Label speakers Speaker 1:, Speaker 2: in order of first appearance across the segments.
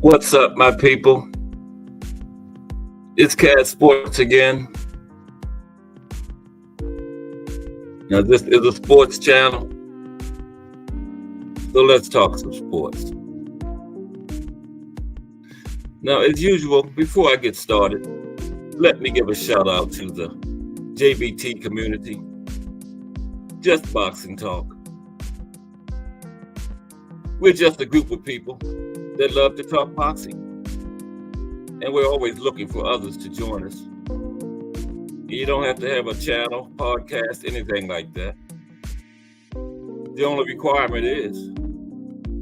Speaker 1: What's up, my people? It's Cat Sports again. Now, this is a sports channel, so let's talk some sports. Now, as usual, before I get started, let me give a shout out to the JBT community. Just boxing talk. We're just a group of people that love to talk boxing. And we're always looking for others to join us. You don't have to have a channel, podcast, anything like that. The only requirement is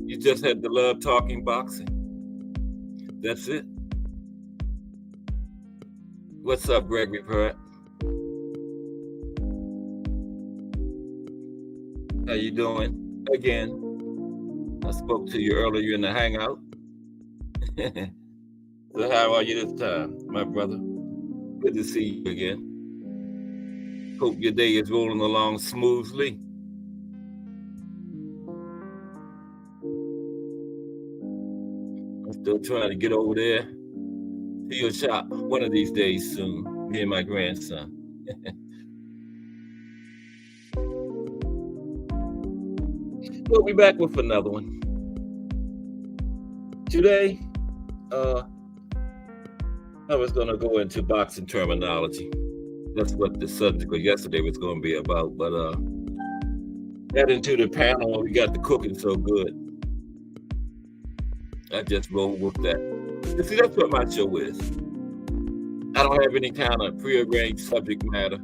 Speaker 1: you just have to love talking boxing. That's it. What's up, Gregory Pratt? How you doing? Again, I spoke to you earlier in the hangout. So how are you this time, my brother? Good to see you again. Hope your day is rolling along smoothly. I'm still trying to get over there to your shop one of these days soon, me and my grandson. We'll be back with another one. Today, I was going to go into boxing terminology. That's what the subject of yesterday was going to be about. But got into the panel and we got the cooking so good. I just rolled with that. You see, that's what my show is. I don't have any kind of prearranged subject matter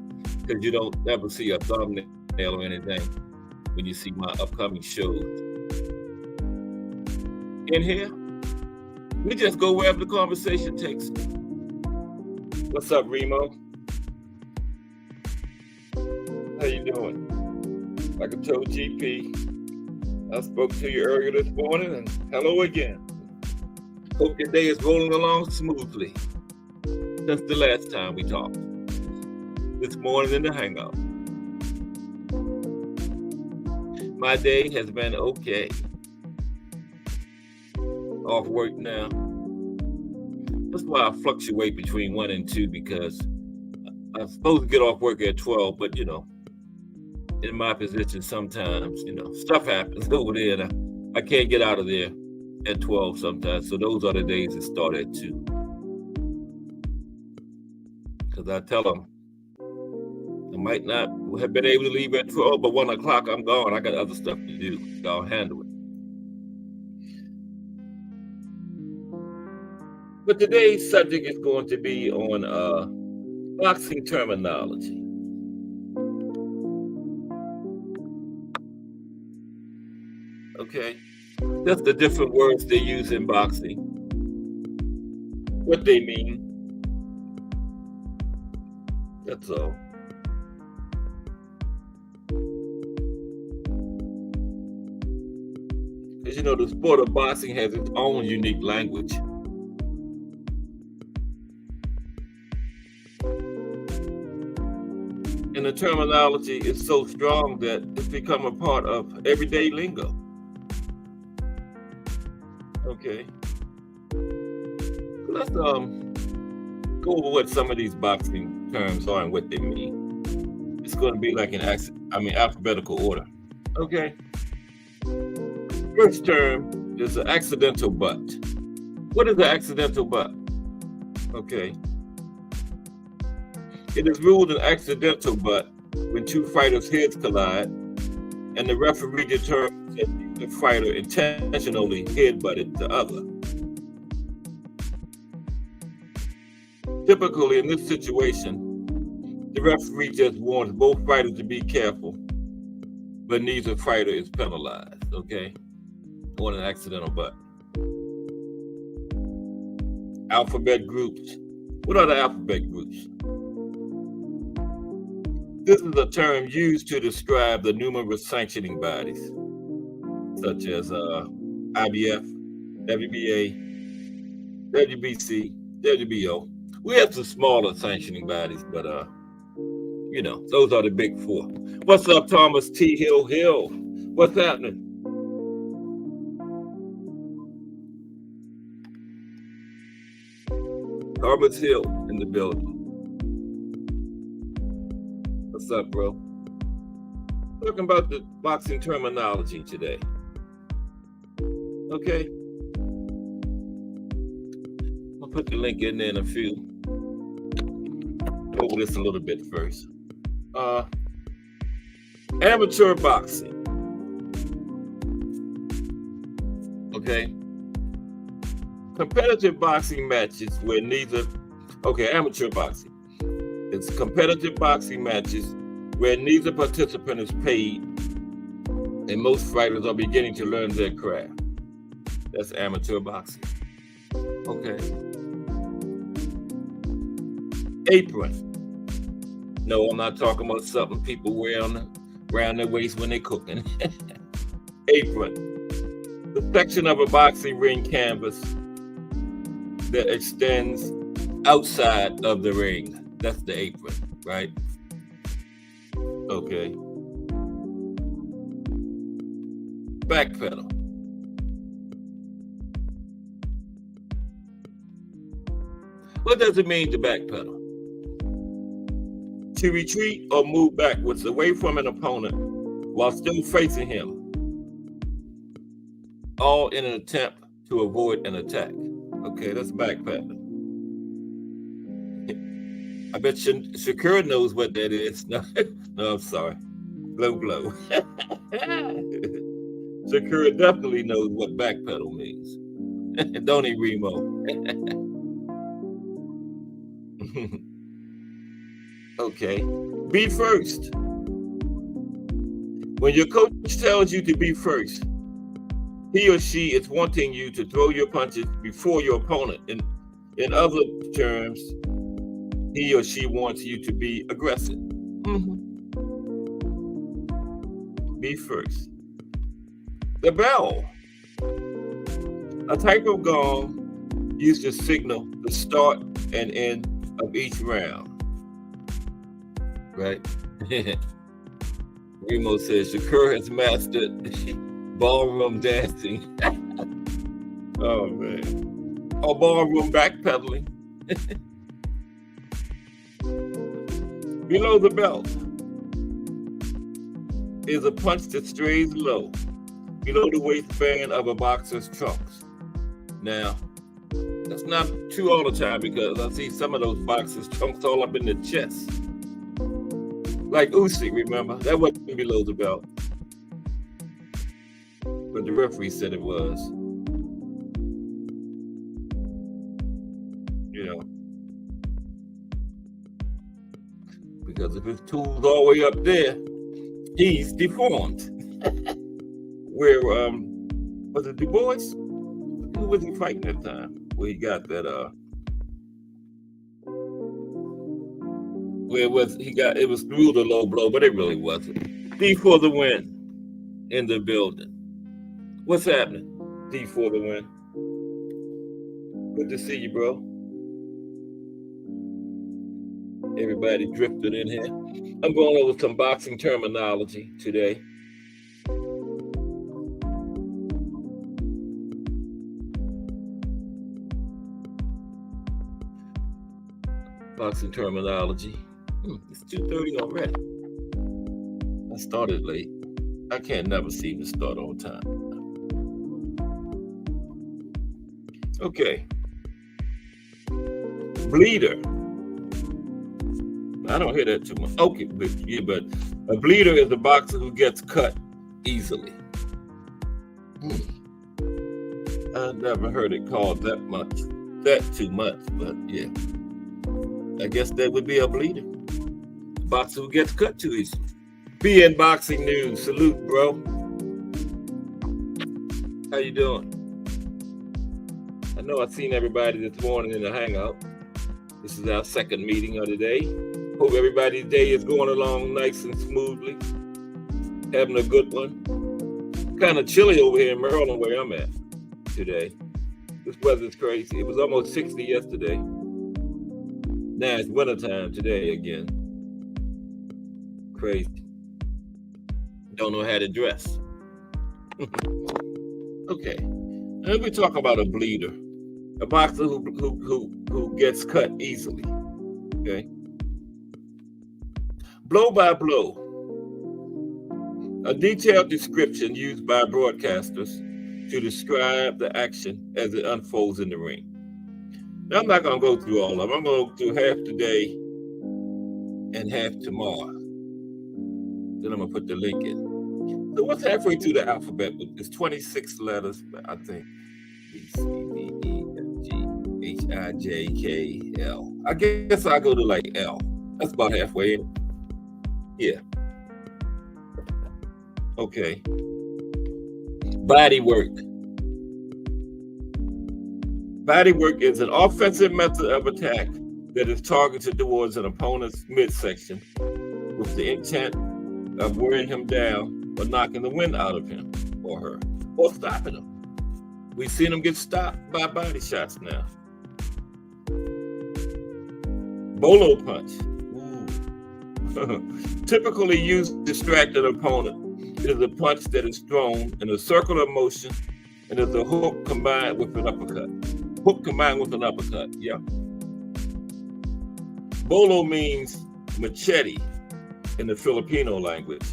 Speaker 1: because you don't ever see a thumbnail or anything when you see my upcoming shows. In here, we just go wherever the conversation takes us. What's up, Remo? How you doing? Like I told GP, I spoke to you earlier this morning, and hello again. Hope your day is rolling along smoothly since the last time we talked. This morning in the hangout. My day has been okay. Off work now. That's why I fluctuate between 1 and 2 because I'm supposed to get off work at 12, but in my position sometimes, stuff happens over there and I can't get out of there at 12 sometimes. So those are the days that start at 2. Because I tell them I might not have been able to leave at 12, but 1 o'clock I'm gone. I got other stuff to do. I'll handle it. But today's subject is going to be on boxing terminology. Okay, that's the different words they use in boxing. What they mean. That's all. Because the sport of boxing has its own unique language. And the terminology is so strong that it's become a part of everyday lingo. Okay. So let's go over what some of these boxing terms are and what they mean. It's going to be like in alphabetical order. Okay. First term is an accidental butt. What is an accidental butt? Okay. It is ruled an accidental butt when two fighters' heads collide and the referee determines that the fighter intentionally headbutted the other. Typically, in this situation, the referee just warns both fighters to be careful, but neither fighter is penalized, okay? On an accidental butt. Alphabet groups. What are the alphabet groups? This is a term used to describe the numerous sanctioning bodies, such as IBF, WBA, WBC, WBO. We have some smaller sanctioning bodies, but those are the big 4. What's up, Thomas T. Hill? What's happening? Armors Hill in the building. What's up, bro? Talking about the boxing terminology today. Okay. I'll put the link in there in a few. Go over this a little bit first. Amateur boxing. Okay. Competitive boxing matches where neither, amateur boxing. It's competitive boxing matches where neither participant is paid and most fighters are beginning to learn their craft. That's amateur boxing. Okay. Apron. No, I'm not talking about something people wear around their waist when they're cooking. Apron. The section of a boxing ring canvas that extends outside of the ring. That's the apron, right? Okay. Backpedal. What does it mean to backpedal? To retreat or move backwards away from an opponent while still facing him, all in an attempt to avoid an attack. Okay, that's backpedaling. I bet Shakur knows what that is. No, I'm sorry. Blow. Shakur definitely knows what backpedal means. Don't he, Remo? Okay. Be first. When your coach tells you to be first, he or she is wanting you to throw your punches before your opponent. In other terms, he or she wants you to be aggressive. Be first. The bell. A type of gong used to signal the start and end of each round. Right? Remo says Shakur has mastered ballroom dancing. Oh, man. Or ballroom backpedaling. Below the belt is a punch that strays low, below the waistband of a boxer's trunks. Now, that's not true all the time because I see some of those boxers' trunks all up in the chest. Like Usyk, remember? That wasn't below the belt. But the referee said it was. You know. Because if his tool's all the way up there, he's deformed. Where, was it Du Bois? Who was he fighting that time? Where he got that, it was through the low blow, but it really wasn't. D for the win in the building. What's happening? D for the win. Good to see you, bro. Everybody drifted in here. I'm going over some boxing terminology today. Boxing terminology. It's 2:30 already. I started late. I can't never seem to start on time. Okay. Bleeder. I don't hear that too much. Okay, but a bleeder is a boxer who gets cut easily. I never heard it called that too much, but yeah. I guess that would be a bleeder. Boxer who gets cut too easily. Be in boxing news. Salute, bro. How you doing? I know I've seen everybody this morning in the hangout. This is our second meeting of the day. Hope everybody's day is going along nice and smoothly. Having a good one. Kind of chilly over here in Maryland where I'm at today. This weather's crazy. It was almost 60 yesterday. Now it's wintertime today again. Crazy. Don't know how to dress. Okay. Let me talk about a bleeder. A boxer who gets cut easily. Okay. Blow by blow. A detailed description used by broadcasters to describe the action as it unfolds in the ring. Now, I'm not going to go through all of them. I'm going to go through half today and half tomorrow. Then I'm going to put the link in. So what's halfway through the alphabet? It's 26 letters, I think. B, C, D, E, F, G, H, I, J, K, L. I guess I'll go to like L. That's about halfway in. Yeah. Okay. Body work. Body work is an offensive method of attack that is targeted towards an opponent's midsection with the intent of wearing him down or knocking the wind out of him or her or stopping him. We've seen them get stopped by body shots now. Bolo punch. Typically used to distract an opponent. It is a punch that is thrown in a circular motion and is a hook combined with an uppercut. Hook combined with an uppercut, yeah. Bolo means machete in the Filipino language.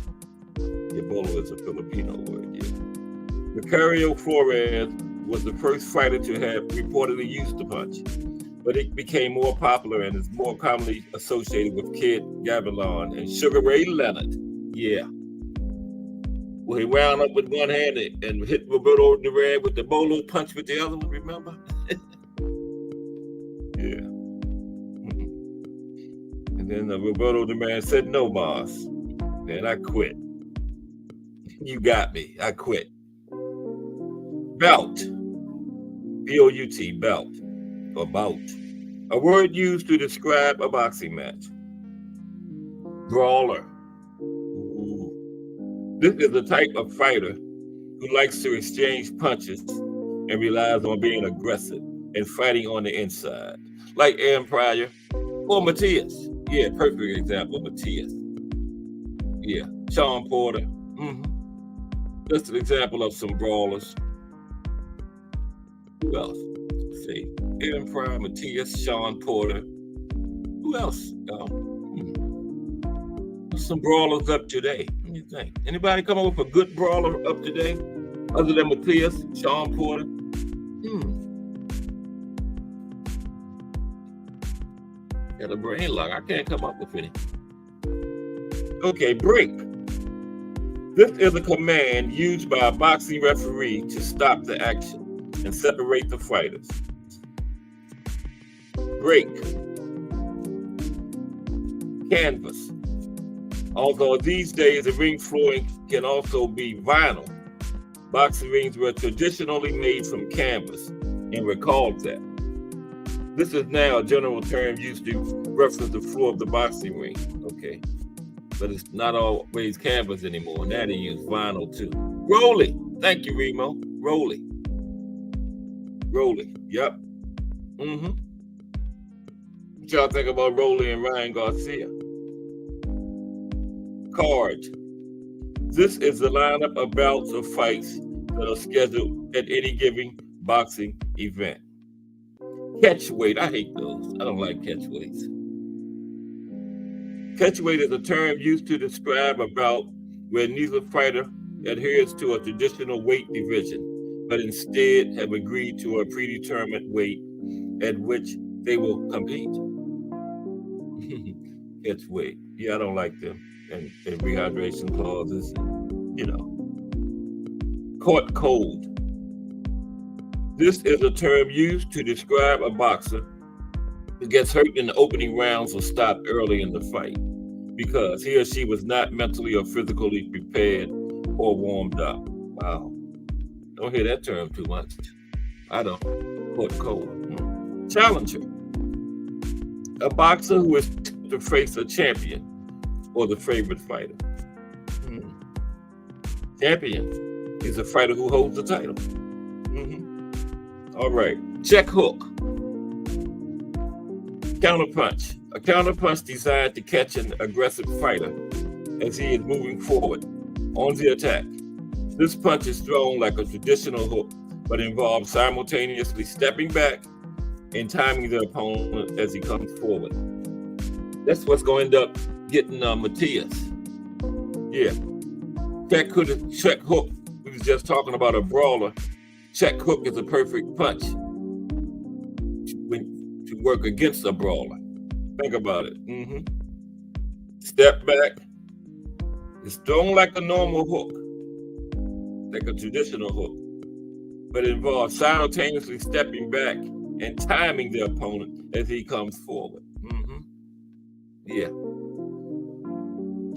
Speaker 1: Yeah, bolo is a Filipino word, yeah. Macario Flores was the first fighter to have reportedly used the punch, but it became more popular and is more commonly associated with Kid Gavilan and Sugar Ray Leonard. Yeah. Well, he wound up with one hand and hit Roberto Duran with the bolo punch with the other one, remember? Yeah. And then Roberto Duran said, "No, boss. And I quit. You got me. I quit." Belt. B-O-U-T, belt. Or bout. A word used to describe a boxing match. Brawler. This is the type of fighter who likes to exchange punches and relies on being aggressive and fighting on the inside. Like Aaron Pryor or Matias. Yeah, perfect example, Matias. Yeah, Sean Porter. Just an example of some brawlers. Who else? Let's see. Aaron Pryor, Matias, Sean Porter. Who else? Some brawlers up today. What do you think? Anybody come up with a good brawler up today? Other than Matias, Sean Porter? Got a brain lock. I can't come up with any. Okay, break. This is a command used by a boxing referee to stop the action and separate the fighters. Break. Canvas. Although these days the ring flooring can also be vinyl, boxing rings were traditionally made from canvas and were called that. This is now a general term used to reference the floor of the boxing ring, okay? But it's not always canvas anymore. Now they use vinyl too. Rolly. Thank you, Remo. Rolly. Rolly. Yep. What y'all think about Rolly and Ryan Garcia? Card. This is the lineup of bouts or fights that are scheduled at any given boxing event. Catch weight. I hate those. I don't like catch weights. Catch weight is a term used to describe a bout where neither fighter adheres to a traditional weight division, but instead have agreed to a predetermined weight at which they will compete. Catch weight. Yeah, I don't like them. And rehydration clauses, you know. Caught cold. This is a term used to describe a boxer who gets hurt in the opening rounds or stopped early in the fight because he or she was not mentally or physically prepared or warmed up. Wow. Don't hear that term too much. I don't. Caught cold. Challenger. A boxer who is to face a champion or the favorite fighter. Champion is a fighter who holds the title. All right. Check hook. Counterpunch. A counterpunch designed to catch an aggressive fighter as he is moving forward on the attack. This punch is thrown like a traditional hook, but involves simultaneously stepping back and timing the opponent as he comes forward. That's what's going to end up getting Matias. Yeah. Check hook. We was just talking about a brawler. Check hook is a perfect punch to work against a brawler. Think about it. Step back. It's thrown like a normal hook, like a traditional hook, but it involves simultaneously stepping back and timing the opponent as he comes forward. Yeah.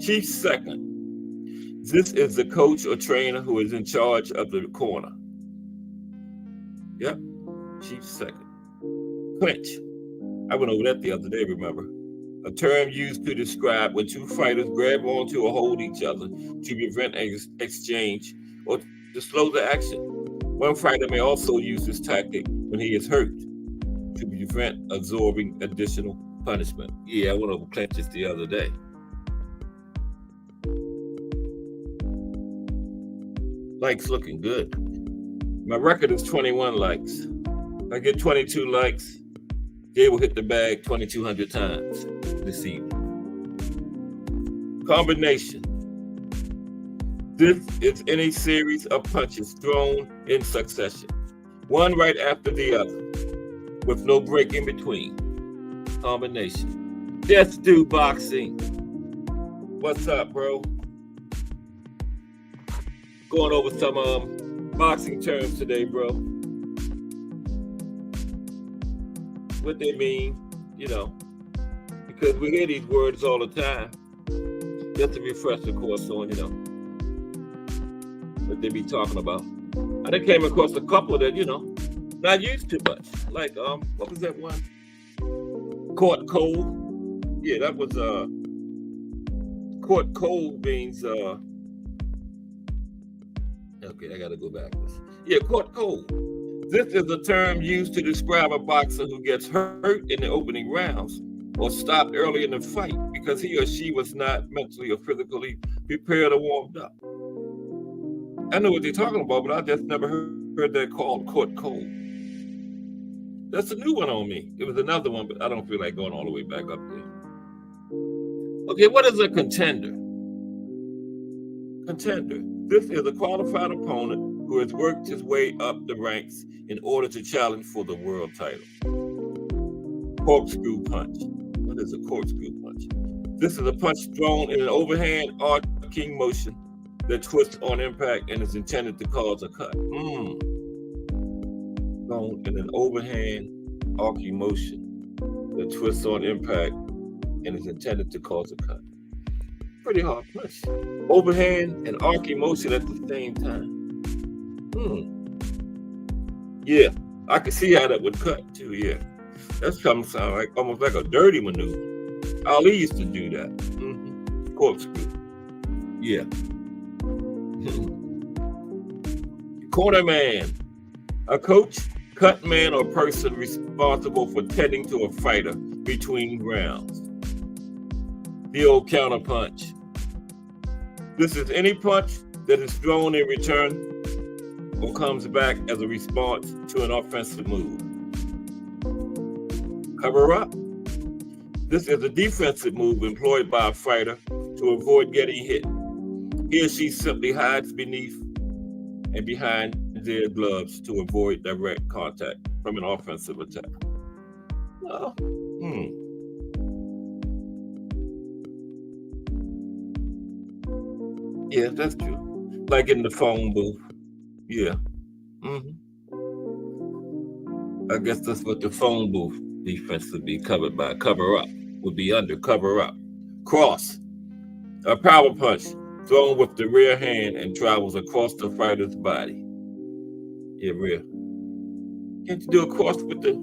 Speaker 1: Chief second. This is the coach or trainer who is in charge of the corner. Yep. Chief second. Clinch. I went over that the other day, remember? A term used to describe when two fighters grab onto or hold each other to prevent an exchange or to slow the action. One fighter may also use this tactic when he is hurt to prevent absorbing additional punishment. Yeah, I went over clinches the other day. Likes looking good. My record is 21 likes. If I get 22 likes, Jay will hit the bag 2,200 times this evening. Combination. This is any series of punches thrown in succession, one right after the other, with no break in between. Combination. Let's do boxing. What's up, bro? Going over some boxing terms today, bro. What they mean, because we hear these words all the time. Just to refresh the course on, what they be talking about. I done came across a couple that, not used too much. Like, what was that one? Caught cold. Yeah, that was caught cold means okay, I gotta go backwards. Yeah, caught cold. This is a term used to describe a boxer who gets hurt in the opening rounds or stopped early in the fight because he or she was not mentally or physically prepared or warmed up. I know what they're talking about, but I just never heard that called caught cold. That's a new one on me. It was another one, but I don't feel like going all the way back up there. Okay, what is a contender? Contender. This is a qualified opponent who has worked his way up the ranks in order to challenge for the world title. Corkscrew punch. What is a corkscrew punch? This is a punch thrown in an overhand arcing motion that twists on impact and is intended to cause a cut. Thrown in an overhand arcing motion that twists on impact and is intended to cause a cut. Pretty hard punch. Overhand and arcing motion at the same time. Yeah, I can see how that would cut too, yeah. That's something sound like almost like a dirty maneuver. Ali used to do that. Corkscrew. Yeah. Corner man. A coach, cut man, or person responsible for tending to a fighter between rounds. The old counter punch. This is any punch that is thrown in return or comes back as a response to an offensive move. Cover up. This is a defensive move employed by a fighter to avoid getting hit. He or she simply hides beneath and behind their gloves to avoid direct contact from an offensive attack. Oh. Yeah, that's true. Like in the phone booth. Yeah. I guess that's what the phone booth defense would be covered by. Cover up would be under cover up. Cross. A power punch thrown with the rear hand and travels across the fighter's body. Yeah, rear. Can't you do a cross with the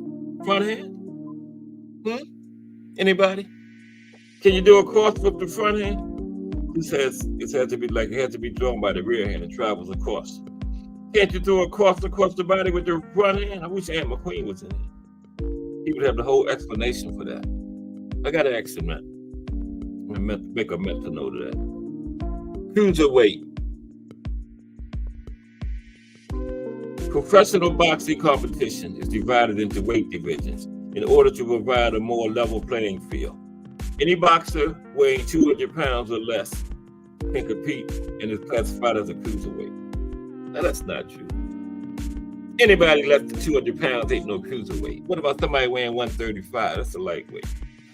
Speaker 1: front hand? Anybody? Can you do a cross with the front hand? It has to be thrown by the rear hand and travels across. Can't you throw a cross across the body with the front hand? I wish Aunt McQueen was in here. He would have the whole explanation for that. I gotta ask him that. Make a mental note of that. Cruiserweight. Professional boxing competition is divided into weight divisions in order to provide a more level playing field. Any boxer weighing 200 pounds or less can compete and is classified as a cruiserweight. Now, that's not true. Anybody less than 200 pounds ain't no cruiserweight. What about somebody weighing 135? That's a lightweight.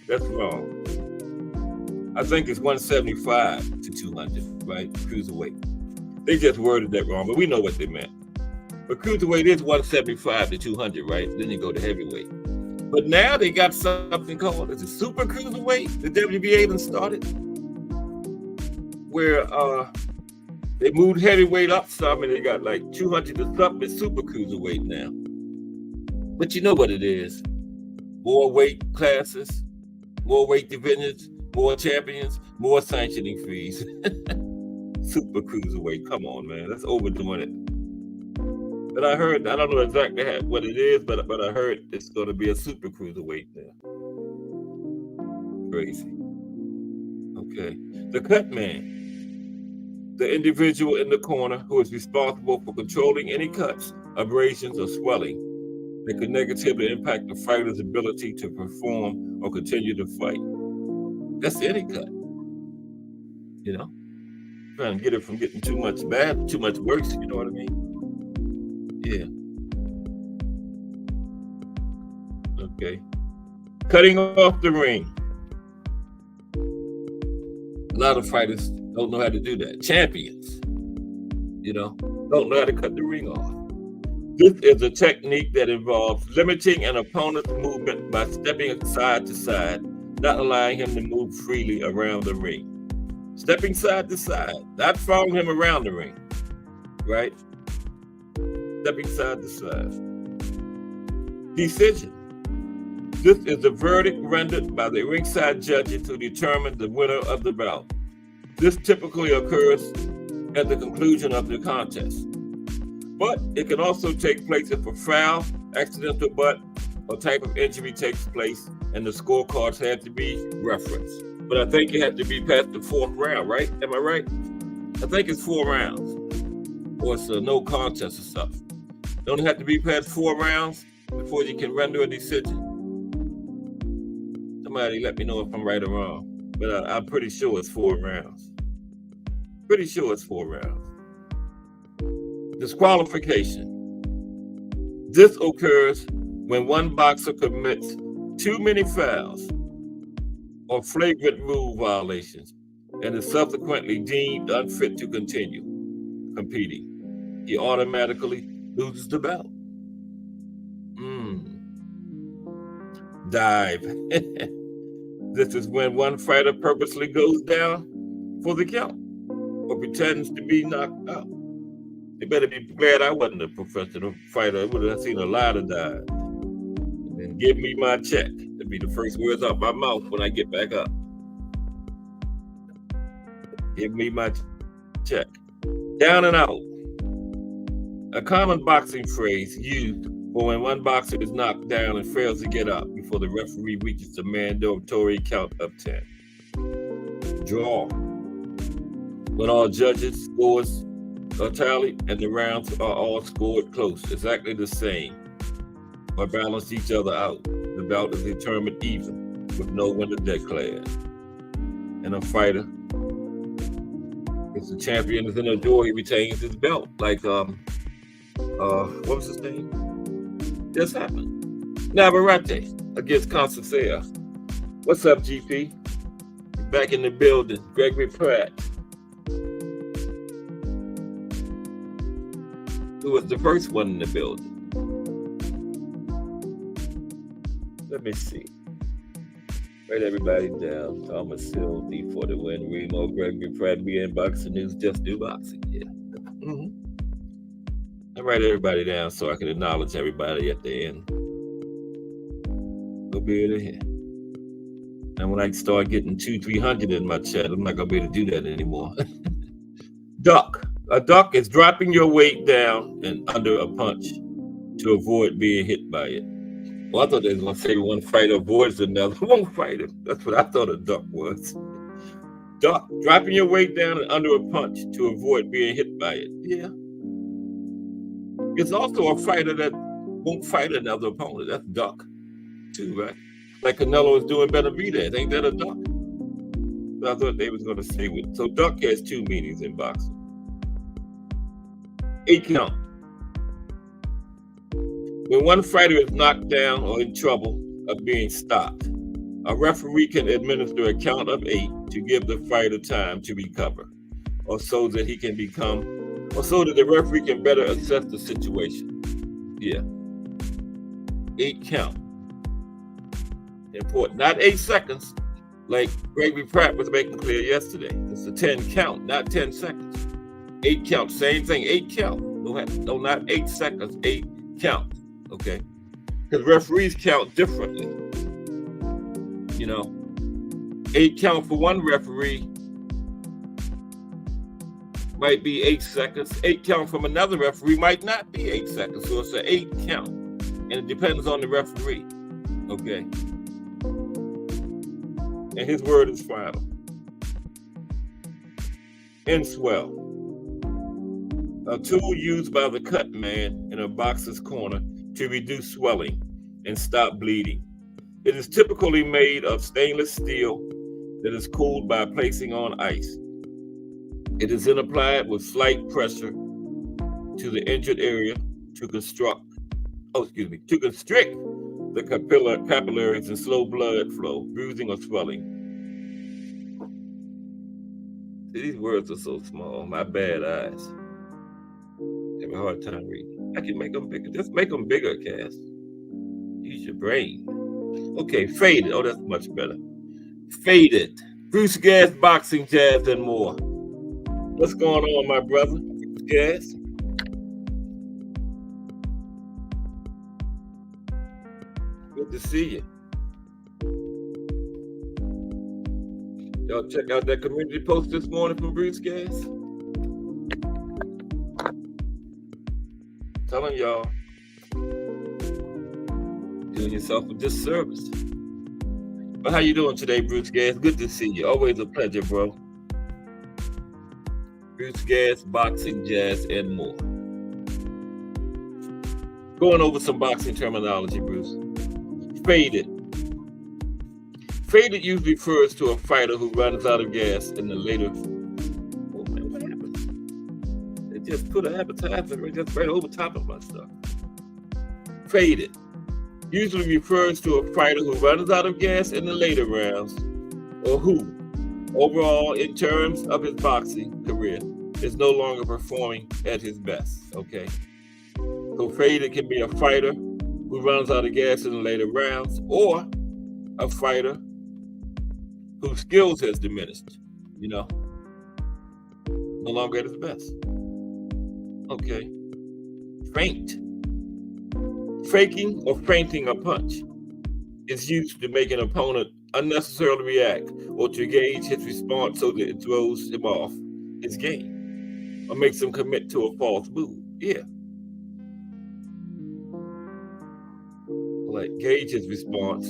Speaker 1: That's wrong. I think it's 175 to 200, right? Cruiserweight. They just worded that wrong, but we know what they meant. But cruiserweight is 175 to 200, right? Then you go to heavyweight. But now they got something called, is it super cruiserweight? The WBA even started, where they moved heavyweight up some, and they got like 200 to something. It's super cruiserweight now. But you know what it is: more weight classes, more weight divisions, more champions, more sanctioning fees. Super cruiserweight. Come on, man, that's overdoing it. But I heard, I don't know exactly what it is, but I heard it's going to be a super cruiserweight now. Crazy. Okay. The cut man, the individual in the corner who is responsible for controlling any cuts, abrasions, or swelling that could negatively impact the fighter's ability to perform or continue to fight. That's any cut. You know, trying to get it from getting too much bad, too much worse. You know what I mean? Yeah. Okay. Cutting off the ring. A lot of fighters don't know how to do that. Champions, you know, don't know how to cut the ring off. This is a technique that involves limiting an opponent's movement by stepping side to side, not allowing him to move freely around the ring. Stepping side to side, not following him around the ring, right? Stepping side to side. Decision. This is the verdict rendered by the ringside judges to determine the winner of the bout. This typically occurs at the conclusion of the contest. But it can also take place if a foul, accidental butt, or type of injury takes place, and the scorecards have to be referenced. But I think it had to be past the fourth round, right? Am I right? I think it's 4 rounds, or it's a no contest or something. Don't it have to be past 4 rounds before you can render a decision? Somebody let me know if I'm right or wrong, but I'm pretty sure it's 4 rounds. Pretty sure it's 4 rounds. Disqualification. This occurs when one boxer commits too many fouls or flagrant rule violations and is subsequently deemed unfit to continue competing. He automatically loses the bout. Dive. This is when one fighter purposely goes down for the count or pretends to be knocked out. They better be glad I wasn't a professional fighter. I would have seen a lot of dives. And then give me my check. That'd be the first words out my mouth when I get back up. Give me my check. Down and out. A common boxing phrase used for when one boxer is knocked down and fails to get up before the referee reaches the mandatory count of 10. Draw. When all judges' scores are tallied and the rounds are all scored close, exactly the same, or balance each other out, the bout is determined even with no winner declared. And a fighter, if the champion is in the door, he retains his belt. Like what was his name? Just happened. Navarrete against Conceição. What's up, GP? Back in the building. Gregory Pratt, who was the first one in the building. Let me see. Write everybody down. Thomas Hill, D41, Remo, Gregory Pratt, BN Boxing News, Just Do Boxing. Yeah. I write everybody down so I can acknowledge everybody at the end. Go be able to hear. And when I start getting 200-300 in my chat, I'm not gonna be able to do that anymore. Duck. A duck is dropping your weight down and under a punch to avoid being hit by it. Well, I thought they were gonna say one fighter avoids another. One fighter. That's what I thought a duck was. Duck. Dropping your weight down and under a punch to avoid being hit by it. Yeah. It's also a fighter that won't fight another opponent. That's duck, too, right? Like Canelo is doing Benavidez. Ain't that a duck? I thought they was going to say with. So duck has two meanings in boxing. 8 count. When one fighter is knocked down or in trouble of being stopped, a referee can administer a count of 8 to give the fighter time to recover, or so that the referee can better assess the situation. Yeah. 8 count. Important. Not 8 seconds, like Gregory Pratt was making clear yesterday. It's a 10 count, not 10 seconds. 8 count, same thing, 8 count. No, not 8 seconds, 8 count. Okay? Because referees count differently. 8 count for one referee might be 8 seconds. 8 count from another referee might not be 8 seconds. So it's an 8 count. And it depends on the referee. Okay? And his word is final. Inswell. A tool used by the cut man in a boxer's corner to reduce swelling and stop bleeding. It is typically made of stainless steel that is cooled by placing on ice. It is then applied with slight pressure to the injured area to constrict the capillaries and slow blood flow, bruising or swelling. See, these words are so small. My bad eyes. I have a hard time reading. I can make them bigger. Just make them bigger, Cass. Use your brain. Okay, faded. Oh, that's much better. Faded. Bruce Gas, boxing, jazz, and more. What's going on, my brother? Bruce Gas. Good to see you. Y'all check out that community post this morning from Bruce Gas. Telling y'all, doing yourself a disservice. But how you doing today, Bruce Gas? Good to see you. Always a pleasure, bro. Bruce Gas, boxing, jazz, and more. Going over some boxing terminology, Bruce. Faded. Faded usually refers to a fighter who runs out of gas in the later. Oh man, what happened? They just put an advertisement just right over top of my stuff. Faded usually refers to a fighter who runs out of gas in the later rounds, or who, overall, in terms of his boxing career, is no longer performing at his best. Okay, so faded can be a fighter who runs out of gas in the later rounds, or a fighter whose skills has diminished, no longer at his best. Okay. Faint. Faking or feinting a punch is used to make an opponent unnecessarily react or to gauge his response so that it throws him off his game or makes him commit to a false move. Yeah. Like gauge his response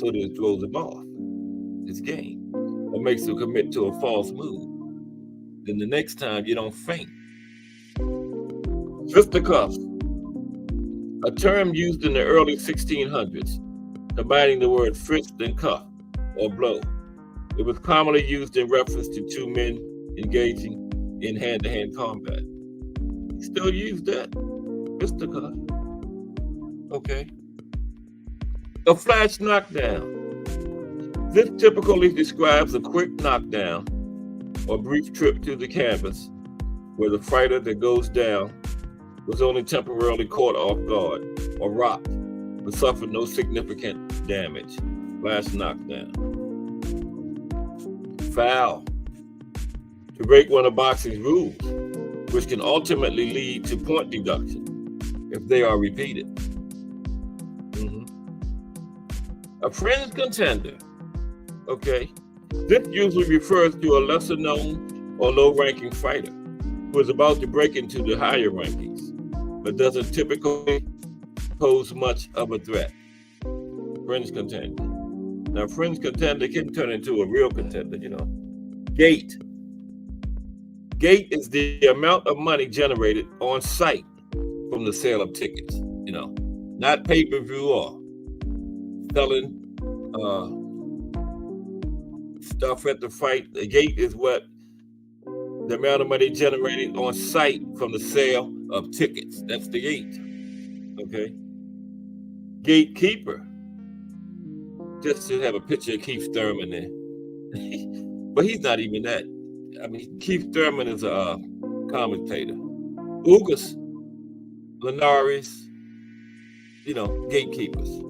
Speaker 1: so that it throws him off his game or makes him commit to a false move. Then the next time you don't faint. Fisticuffs. A term used in the early 1600s, combining the word fist and cuff, or blow. It was commonly used in reference to two men engaging in hand-to-hand combat. Still use that, fisticuff. Okay. A flash knockdown. This typically describes a quick knockdown or brief trip to the canvas where the fighter that goes down was only temporarily caught off guard or rocked, but suffered no significant damage. Flash knockdown. Foul. To break one of boxing's rules, which can ultimately lead to point deduction if they are repeated. A fringe contender. Okay. This usually refers to a lesser known or low ranking fighter who is about to break into the higher rankings, but doesn't typically pose much of a threat. Fringe contender. Now, fringe contender can turn into a real contender, Gate. Gate is the amount of money generated on site from the sale of tickets, not pay-per-view or selling stuff at the fight. The gate is what the amount of money generated on site from the sale of tickets. That's the gate. Okay. Gatekeeper. Just to have a picture of Keith Thurman there. But he's not even that. I mean, Keith Thurman is a commentator. Ugas, Linares, gatekeepers.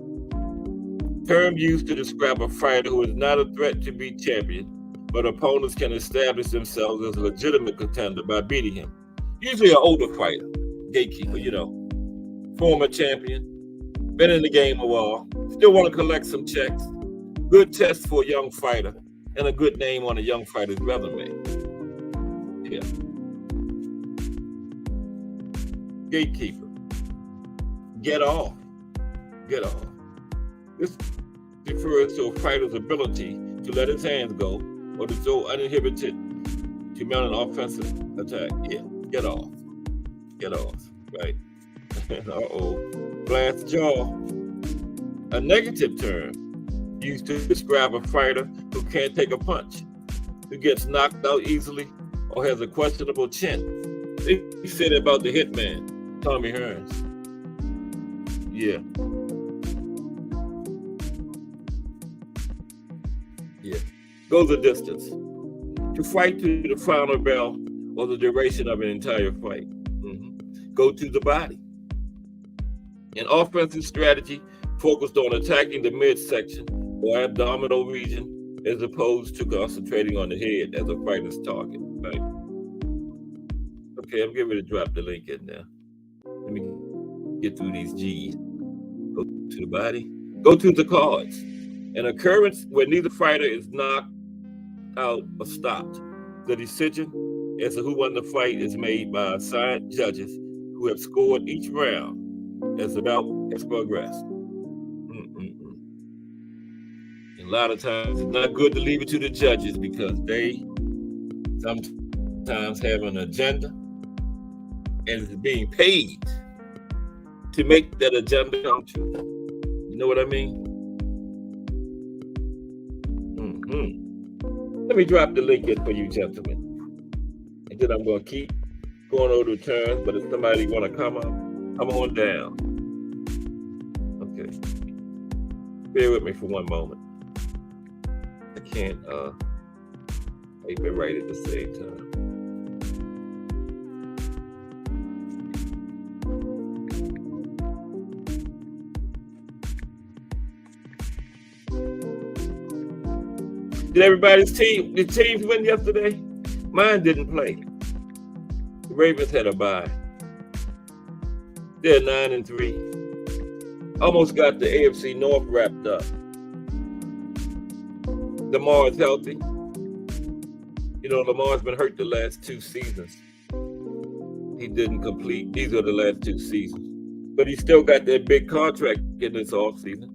Speaker 1: Term used to describe a fighter who is not a threat to be champion, but opponents can establish themselves as a legitimate contender by beating him. Usually an older fighter, gatekeeper, former champion, been in the game a while, still want to collect some checks. Good test for a young fighter and a good name on a young fighter's resume. Yeah. Gatekeeper. Get off. Get off. This refers to a fighter's ability to let his hands go or to go uninhibited to mount an offensive attack. Yeah, get off. Get off, right? Uh-oh. Blast jaw. A negative term used to describe a fighter who can't take a punch, who gets knocked out easily, or has a questionable chin. They said about the hitman, Tommy Hearns. Yeah. Yeah. Go the distance. To fight to the final bell or the duration of an entire fight. Go to the body. An offensive strategy focused on attacking the midsection or abdominal region as opposed to concentrating on the head as a fighter's target. Right? Okay, I'm getting ready to drop the link in there. Let me get through these G's. Go to the body. Go to the cards. An occurrence where neither fighter is knocked out or stopped. The decision as to who won the fight is made by assigned judges who have scored each round as the bout has progressed. And a lot of times it's not good to leave it to the judges because they sometimes have an agenda and is being paid to make that agenda come true. You know what I mean? Let me drop the link in for you, gentlemen. And then I'm going to keep going over the turns, but if somebody want to come up, come on down. Okay. Bear with me for one moment. I can't type it right at the same time. Did everybody's the teams win yesterday? Mine didn't play. The Ravens had a bye. They're 9-3. Almost got the AFC North wrapped up. Lamar is healthy. Lamar's been hurt the last 2 seasons. He didn't complete. These are the last 2 seasons. But he still got that big contract in this offseason.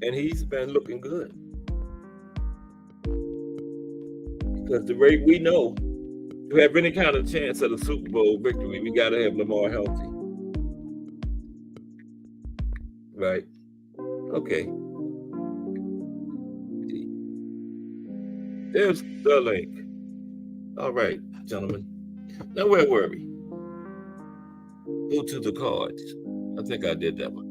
Speaker 1: And he's been looking good. Because the rate we know, to have any kind of chance at a Super Bowl victory, we got to have Lamar healthy. Right? Okay. There's the link. All right, gentlemen. Now, where were we? Go to the cards. I think I did that one.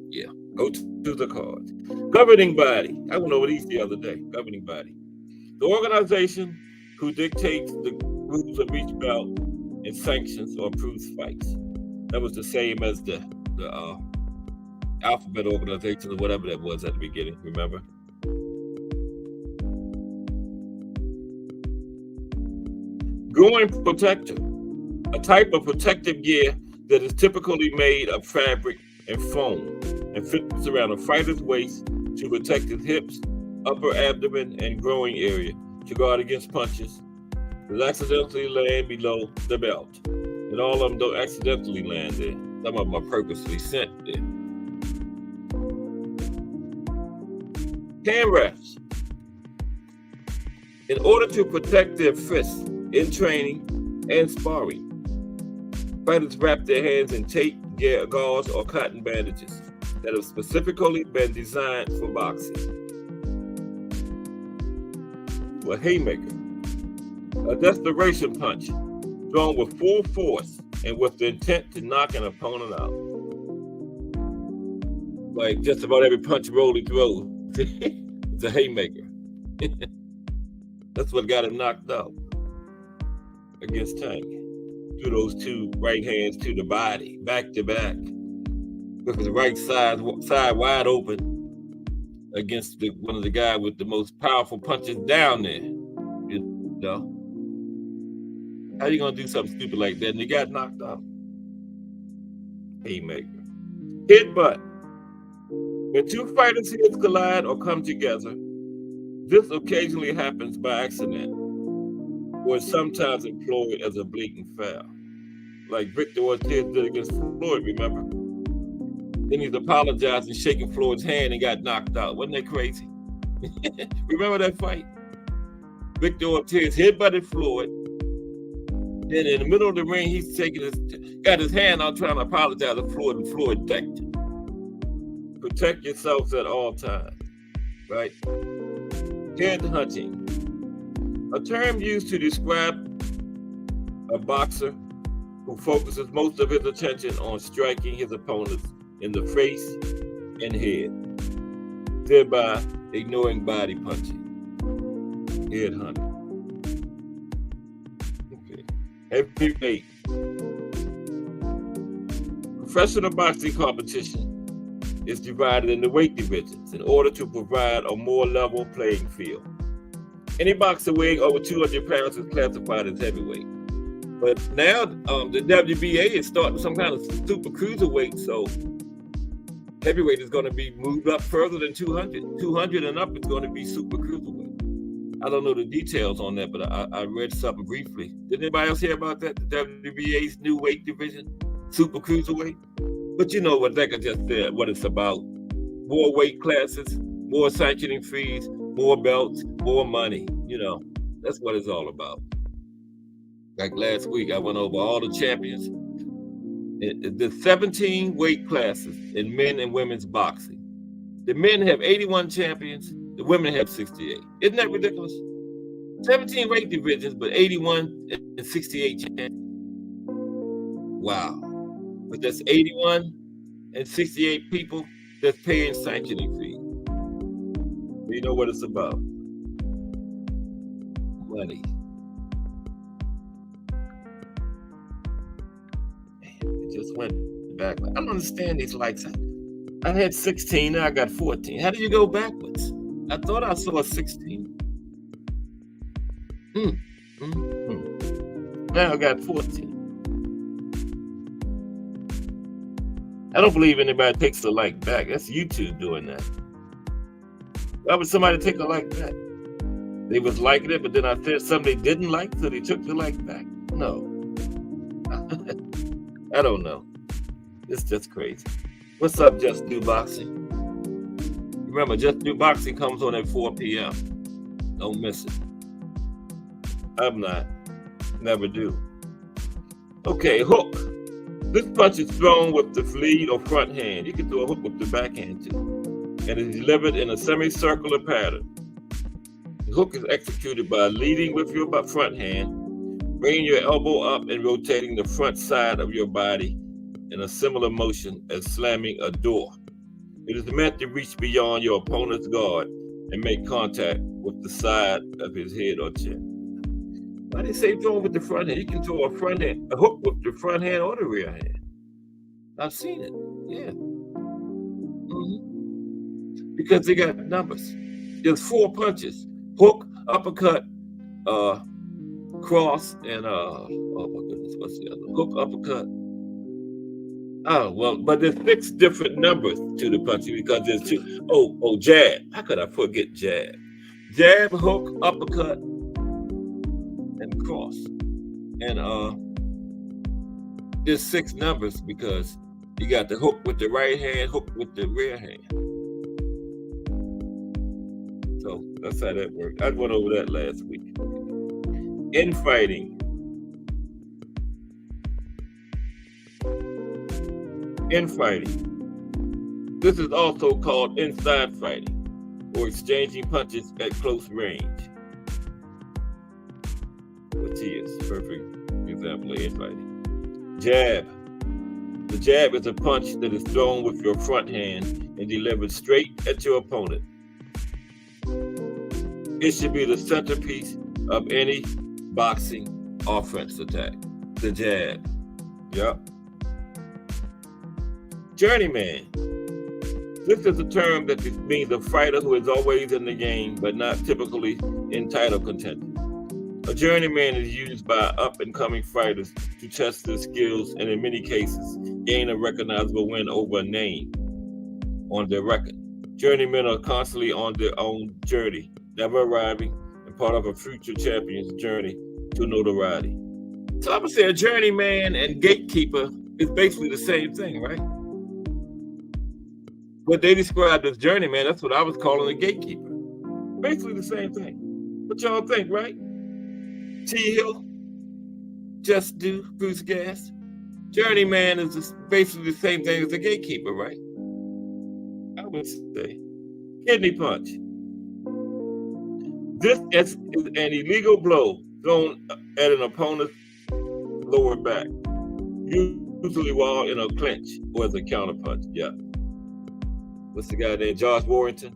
Speaker 1: Yeah, go to the cards. Governing body. I went over these the other day. Governing body. The organization who dictates the rules of each bout and sanctions or approves fights. That was the same as the alphabet organization or whatever that was at the beginning, remember? Groin protector, a type of protective gear that is typically made of fabric and foam and fits around a fighter's waist to protect his hips, upper abdomen, and groin area to guard against punches that accidentally land below the belt. And all of them don't accidentally land there. Some of them are purposely sent there. Hand wraps. In order to protect their fists in training and sparring, Fighters wrap their hands in tape, gauze, or cotton bandages that have specifically been designed for boxing. A haymaker, a desperation punch thrown with full force and with the intent to knock an opponent out. Like just about every punch Rolly throws, it's a haymaker. That's what got him knocked out against Tank. Threw those two right hands to the body, back to back, with his right side wide open against one of the guys with the most powerful punches down there. You know, how you gonna do something stupid like that and you got knocked out? Haymaker. Headbutt. When two fighters' heads collide or come together, this occasionally happens by accident, or is sometimes employed as a blatant foul. Like Victor Ortiz did against Floyd, remember? Then he's apologizing, shaking Floyd's hand and got knocked out. Wasn't that crazy? Remember that fight? Victor Ortiz headbutted Floyd. Then in the middle of the ring, he's got his hand out trying to apologize to Floyd, and Floyd decked him. Protect yourselves at all times, right? Head hunting, a term used to describe a boxer who focuses most of his attention on striking his opponents in the face and head, thereby ignoring body punching. Head hunting. Okay. Heavyweight. Professional boxing competition is divided into weight divisions in order to provide a more level playing field. Any boxer weighing over 200 pounds is classified as heavyweight. But now the WBA is starting some kind of super cruiserweight, so heavyweight is going to be moved up further than 200. 200 and up is going to be super cruiserweight. I don't know the details on that, but I read something briefly. Did anybody else hear about that? The WBA's new weight division, super cruiserweight? But you know what Decker just said, what it's about. More weight classes, more sanctioning fees, more belts, more money. You know, that's what it's all about. Like last week, I went over all the champions. The 17 weight classes in men and women's boxing. The men have 81 champions. The women have 68. Isn't that ridiculous? 17 weight divisions, but 81 and 68 champions. Wow. But that's 81 and 68 people that's paying sanctioning fees. You know what it's about? Money. Man, it just went back. I don't understand these likes. I had 16, now I got 14. How do you go backwards? I thought I saw 16. Now I got 14. I don't believe anybody takes the like back. That's YouTube doing that. Why would somebody take a like back? They was liking it, but then I said something they didn't like, so they took the like back. No. I don't know. It's just crazy. What's up, Just Do Boxing? Remember, Just Do Boxing comes on at 4 p.m. Don't miss it. I'm not. Never do. Okay, hook. This punch is thrown with the lead or front hand. You can throw a hook with the backhand too. And is delivered in a semicircular pattern. The hook is executed by leading with your front hand, bringing your elbow up and rotating the front side of your body in a similar motion as slamming a door. It is meant to reach beyond your opponent's guard and make contact with the side of his head or chest. Why do they say throw with the front hand? You can throw a hook with the front hand or the rear hand. I've seen it, yeah. Because they got numbers. There's 4 punches: hook, uppercut, cross, and oh my goodness, what's the other? Hook, uppercut. Oh well, but there's 6 different numbers to the punching because there's 2. Oh, jab. How could I forget jab? Jab, hook, uppercut, and cross. And there's 6 numbers because you got the hook with the right hand, hook with the rear hand. So that's how that works. I went over that last week. Infighting. Infighting. This is also called inside fighting, or exchanging punches at close range. Which is a perfect example of infighting. Jab. The jab is a punch that is thrown with your front hand and delivered straight at your opponent. It should be the centerpiece of any boxing offense attack. The jab. Yep. Journeyman. This is a term that means a fighter who is always in the game, but not typically in title contention. A journeyman is used by up-and-coming fighters to test their skills and, in many cases, gain a recognizable win over a name on their record. Journeymen are constantly on their own journey, never arriving, and part of a future champion's journey to notoriety. So I would say a journeyman and gatekeeper is basically the same thing, right? What they described as journeyman, that's what I was calling a gatekeeper. Basically the same thing. What y'all think, right? T. Hill, Just Do, Bruce Gas. Journeyman is just basically the same thing as a gatekeeper, right? I would say. Kidney punch. This is an illegal blow thrown at an opponent's lower back, usually while in a clinch or as a counterpunch. Yeah. What's the guy named Josh Warrington,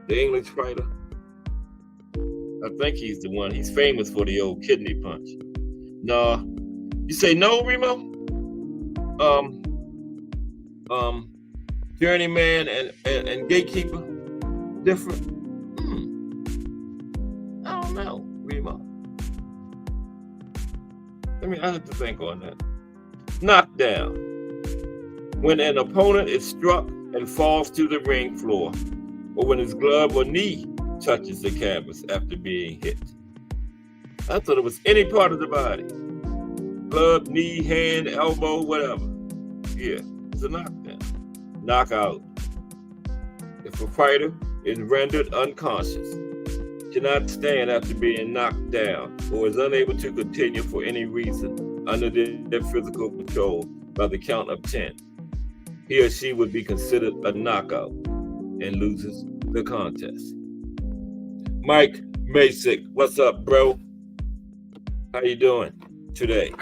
Speaker 1: the English fighter? I think he's the one. He's famous for the old kidney punch. No, you say no, Remo? Journeyman and gatekeeper, different. I don't know, Remo. I have to think on that. Knockdown. When an opponent is struck and falls to the ring floor, or when his glove or knee touches the canvas after being hit. I thought it was any part of the body. Glove, knee, hand, elbow, whatever. Yeah, it's a knockdown. Knockout. If a fighter is rendered unconscious, cannot stand after being knocked down, or is unable to continue for any reason under their physical control by the count of 10, he or she would be considered a knockout and loses the contest. Mike Masick, what's up, bro? How you doing today?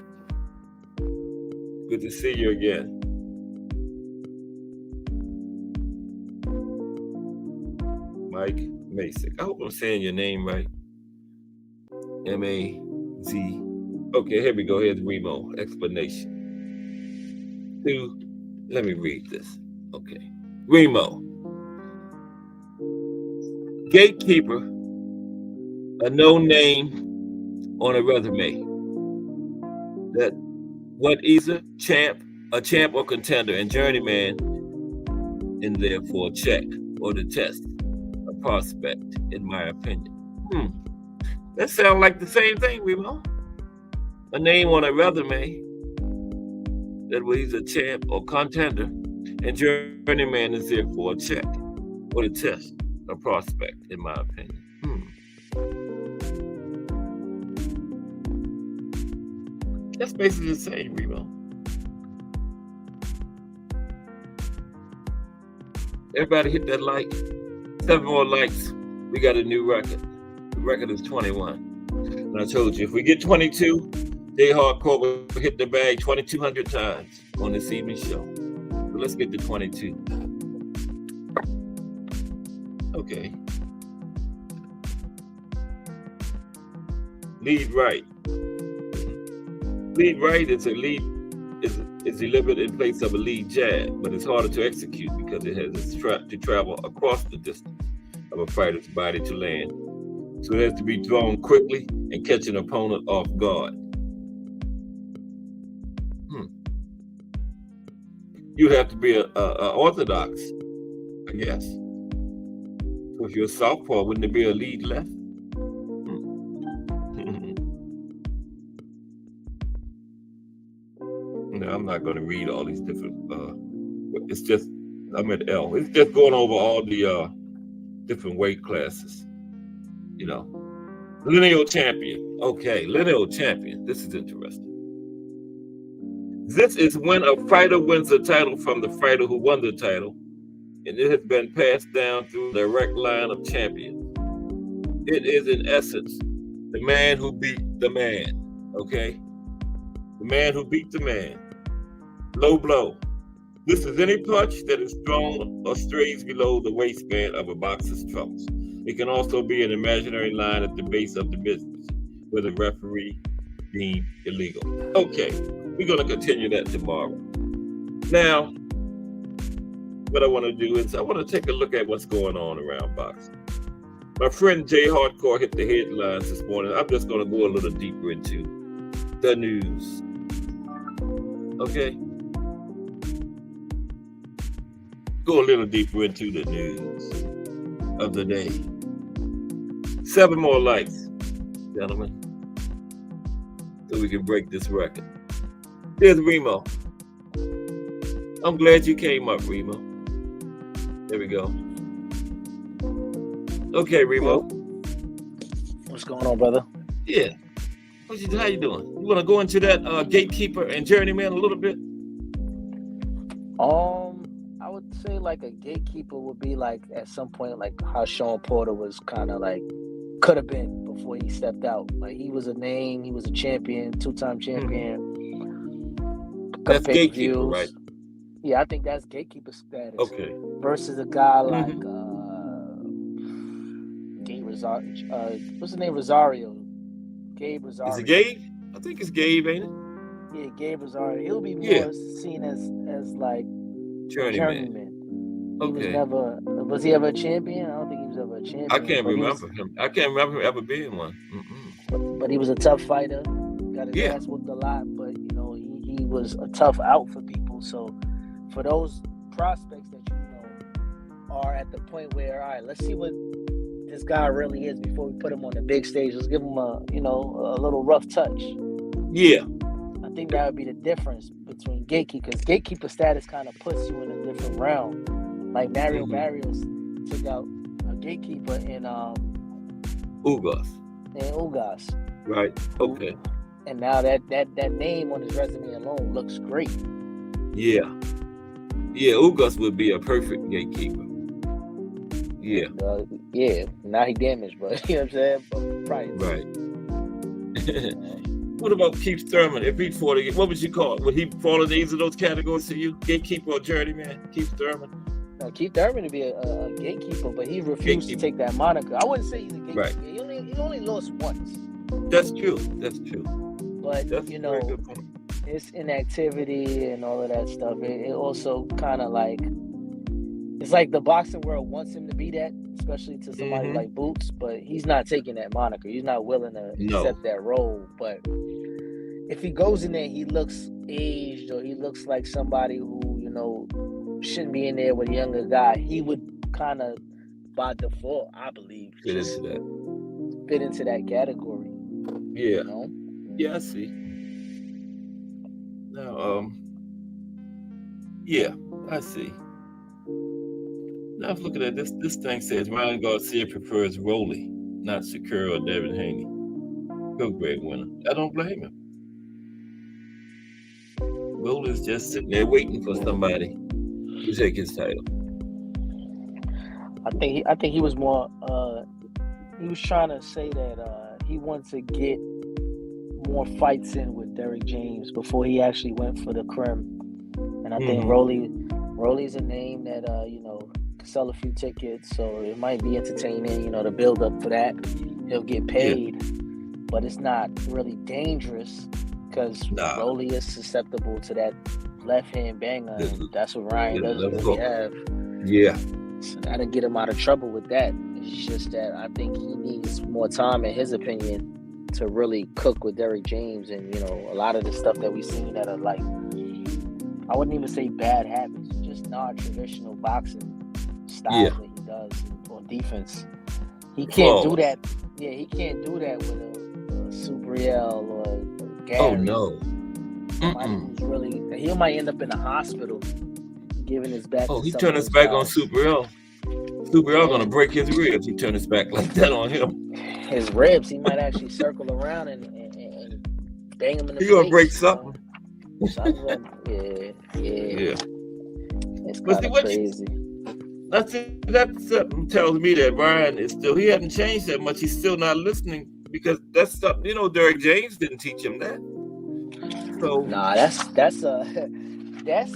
Speaker 1: Good to see you again. Mike Masick. I hope I'm saying your name right. M-A-Z. Okay, here we go. Here's Remo explanation. Let me read this. Okay. Remo. Gatekeeper, a no name on a resume. That what either a champ or contender, and journeyman in there for a check or to test a prospect, in my opinion. That sounds like the same thing, Remo. A name on a resume that was either champ or contender, and journeyman is there for a check or to test a prospect, in my opinion. That's basically the same, Remo. Everybody hit that like. 7 more likes. We got a new record. The record is 21. And I told you, if we get 22, Jay Hardcore will hit the bag 2,200 times on this evening show. So let's get to 22. Okay. Lead right. Lead right is delivered in place of a lead jab, but it's harder to execute because it has to travel across the distance of a fighter's body to land. So it has to be thrown quickly and catch an opponent off guard. You have to be a orthodox, I guess. So if you're a southpaw, wouldn't it be a lead left? No, I'm not going to read all these different. It's just I'm at L. It's just going over all the different weight classes. You know, lineal champion. Okay, lineal champion. This is interesting. This is when a fighter wins the title from the fighter who won the title, and it has been passed down through a direct line of champions. It is, in essence, the man who beat the man, okay? The man who beat the man. Low blow. This is any punch that is thrown or strays below the waistband of a boxer's trunks. It can also be an imaginary line at the base of the midsection, where the referee deemed illegal. Okay, we're going to continue that tomorrow. Now, what I want to do is I want to take a look at what's going on around boxing. My friend Jay Hardcore hit the headlines this morning. I'm just going to go a little deeper into the news. Okay? Go a little deeper into the news of the day. 7 more likes, gentlemen, so we can break this record. There's Remo. I'm glad you came up, Remo. There we go. Okay, Remo.
Speaker 2: What's going on, brother?
Speaker 1: Yeah. How you doing? You want to go into that gatekeeper and journeyman a little bit?
Speaker 2: I would say like a gatekeeper would be like at some point like how Sean Porter was kind of like could have been before he stepped out. Like he was a name, he was a champion, 2-time champion.
Speaker 1: That's gatekeeper, right?
Speaker 2: Yeah, I think that's gatekeeper status.
Speaker 1: Okay.
Speaker 2: Versus a guy like Gabe Rosario. What's his name? Rosario. Gabe Rosario.
Speaker 1: Is it Gabe? I think it's Gabe, ain't it?
Speaker 2: Yeah, Gabe Rosario. He'll be more seen as like journeyman.
Speaker 1: Okay.
Speaker 2: Was he ever a champion? I don't think he was ever a champion.
Speaker 1: I can't remember him. I can't remember him ever being one.
Speaker 2: But he was a tough fighter. Got his ass whooped a lot, but you know he was a tough out for people. So for those prospects that you know are at the point where, all right, let's see what this guy really is before we put him on the big stage. Let's give him a little rough touch.
Speaker 1: Yeah.
Speaker 2: I think that would be the difference between gatekeeper, because gatekeeper status kind of puts you in a different realm. Like Mario Barrios took out a gatekeeper in
Speaker 1: Ugas. Right. Okay.
Speaker 2: And now that name on his resume alone looks great.
Speaker 1: Yeah. Yeah, Ugas would be a perfect gatekeeper. Yeah.
Speaker 2: Now he damaged, but you know what I'm saying? But probably.
Speaker 1: Right. What about Keith Thurman? If he fought again, what would you call it? Would he fall in either of those categories to you? Gatekeeper or journeyman? Keith Thurman?
Speaker 2: No, Keith Thurman would be a gatekeeper, but he refused to take that moniker. I wouldn't say he's a gatekeeper. Right. He only lost once.
Speaker 1: That's true.
Speaker 2: But that's his inactivity and all of that stuff, it also kind of like, it's like the boxing world wants him to be that, especially to somebody like Boots, but he's not taking that moniker. He's not willing to accept that role. But if he goes in there, he looks aged, or he looks like somebody who, you know, shouldn't be in there with a younger guy. He would kind of, by default, I believe, fit into that category.
Speaker 1: Yeah.
Speaker 2: You know?
Speaker 1: Yeah, I see. Now, yeah, I see. Now I was looking at this. This thing says Ryan Garcia prefers Rolly, not Shakur or Devin Haney. Go great winner. I don't blame him. Rolly's just sitting there waiting for somebody to take his title.
Speaker 2: I think he was more. He was trying to say that he wants to get more fights in with Derrick James before he actually went for the Crim. And I think Rolly's a name that can sell a few tickets, so it might be entertaining, to build up for that. He'll get paid, but it's not really dangerous because Rolly is susceptible to that left hand banger, and that's what Ryan doesn't really have. Yeah. So that'll get him out of trouble with that. It's just that I think he needs more time, in his opinion, to really cook with Derrick James, and a lot of the stuff that we've seen that are like, I wouldn't even say bad habits, just non-traditional boxing style that he does on defense. He can't do that. Yeah, he can't do that with a Subriel or a Gary.
Speaker 1: Oh no.
Speaker 2: Who's really, he might end up in the hospital giving his back.
Speaker 1: Oh, he turned his back on Subriel. Subriel gonna break his ribs. He turned his back like that on him.
Speaker 2: His ribs, he might actually circle around and bang him in the face.
Speaker 1: He gonna break something.
Speaker 2: Yeah. It's
Speaker 1: But
Speaker 2: kind
Speaker 1: see,
Speaker 2: of
Speaker 1: what
Speaker 2: crazy.
Speaker 1: that tells me that Ryan is still, he hasn't changed that much. He's still not listening, because that's something, you know, Derek James didn't teach him that. So
Speaker 2: Nah, that's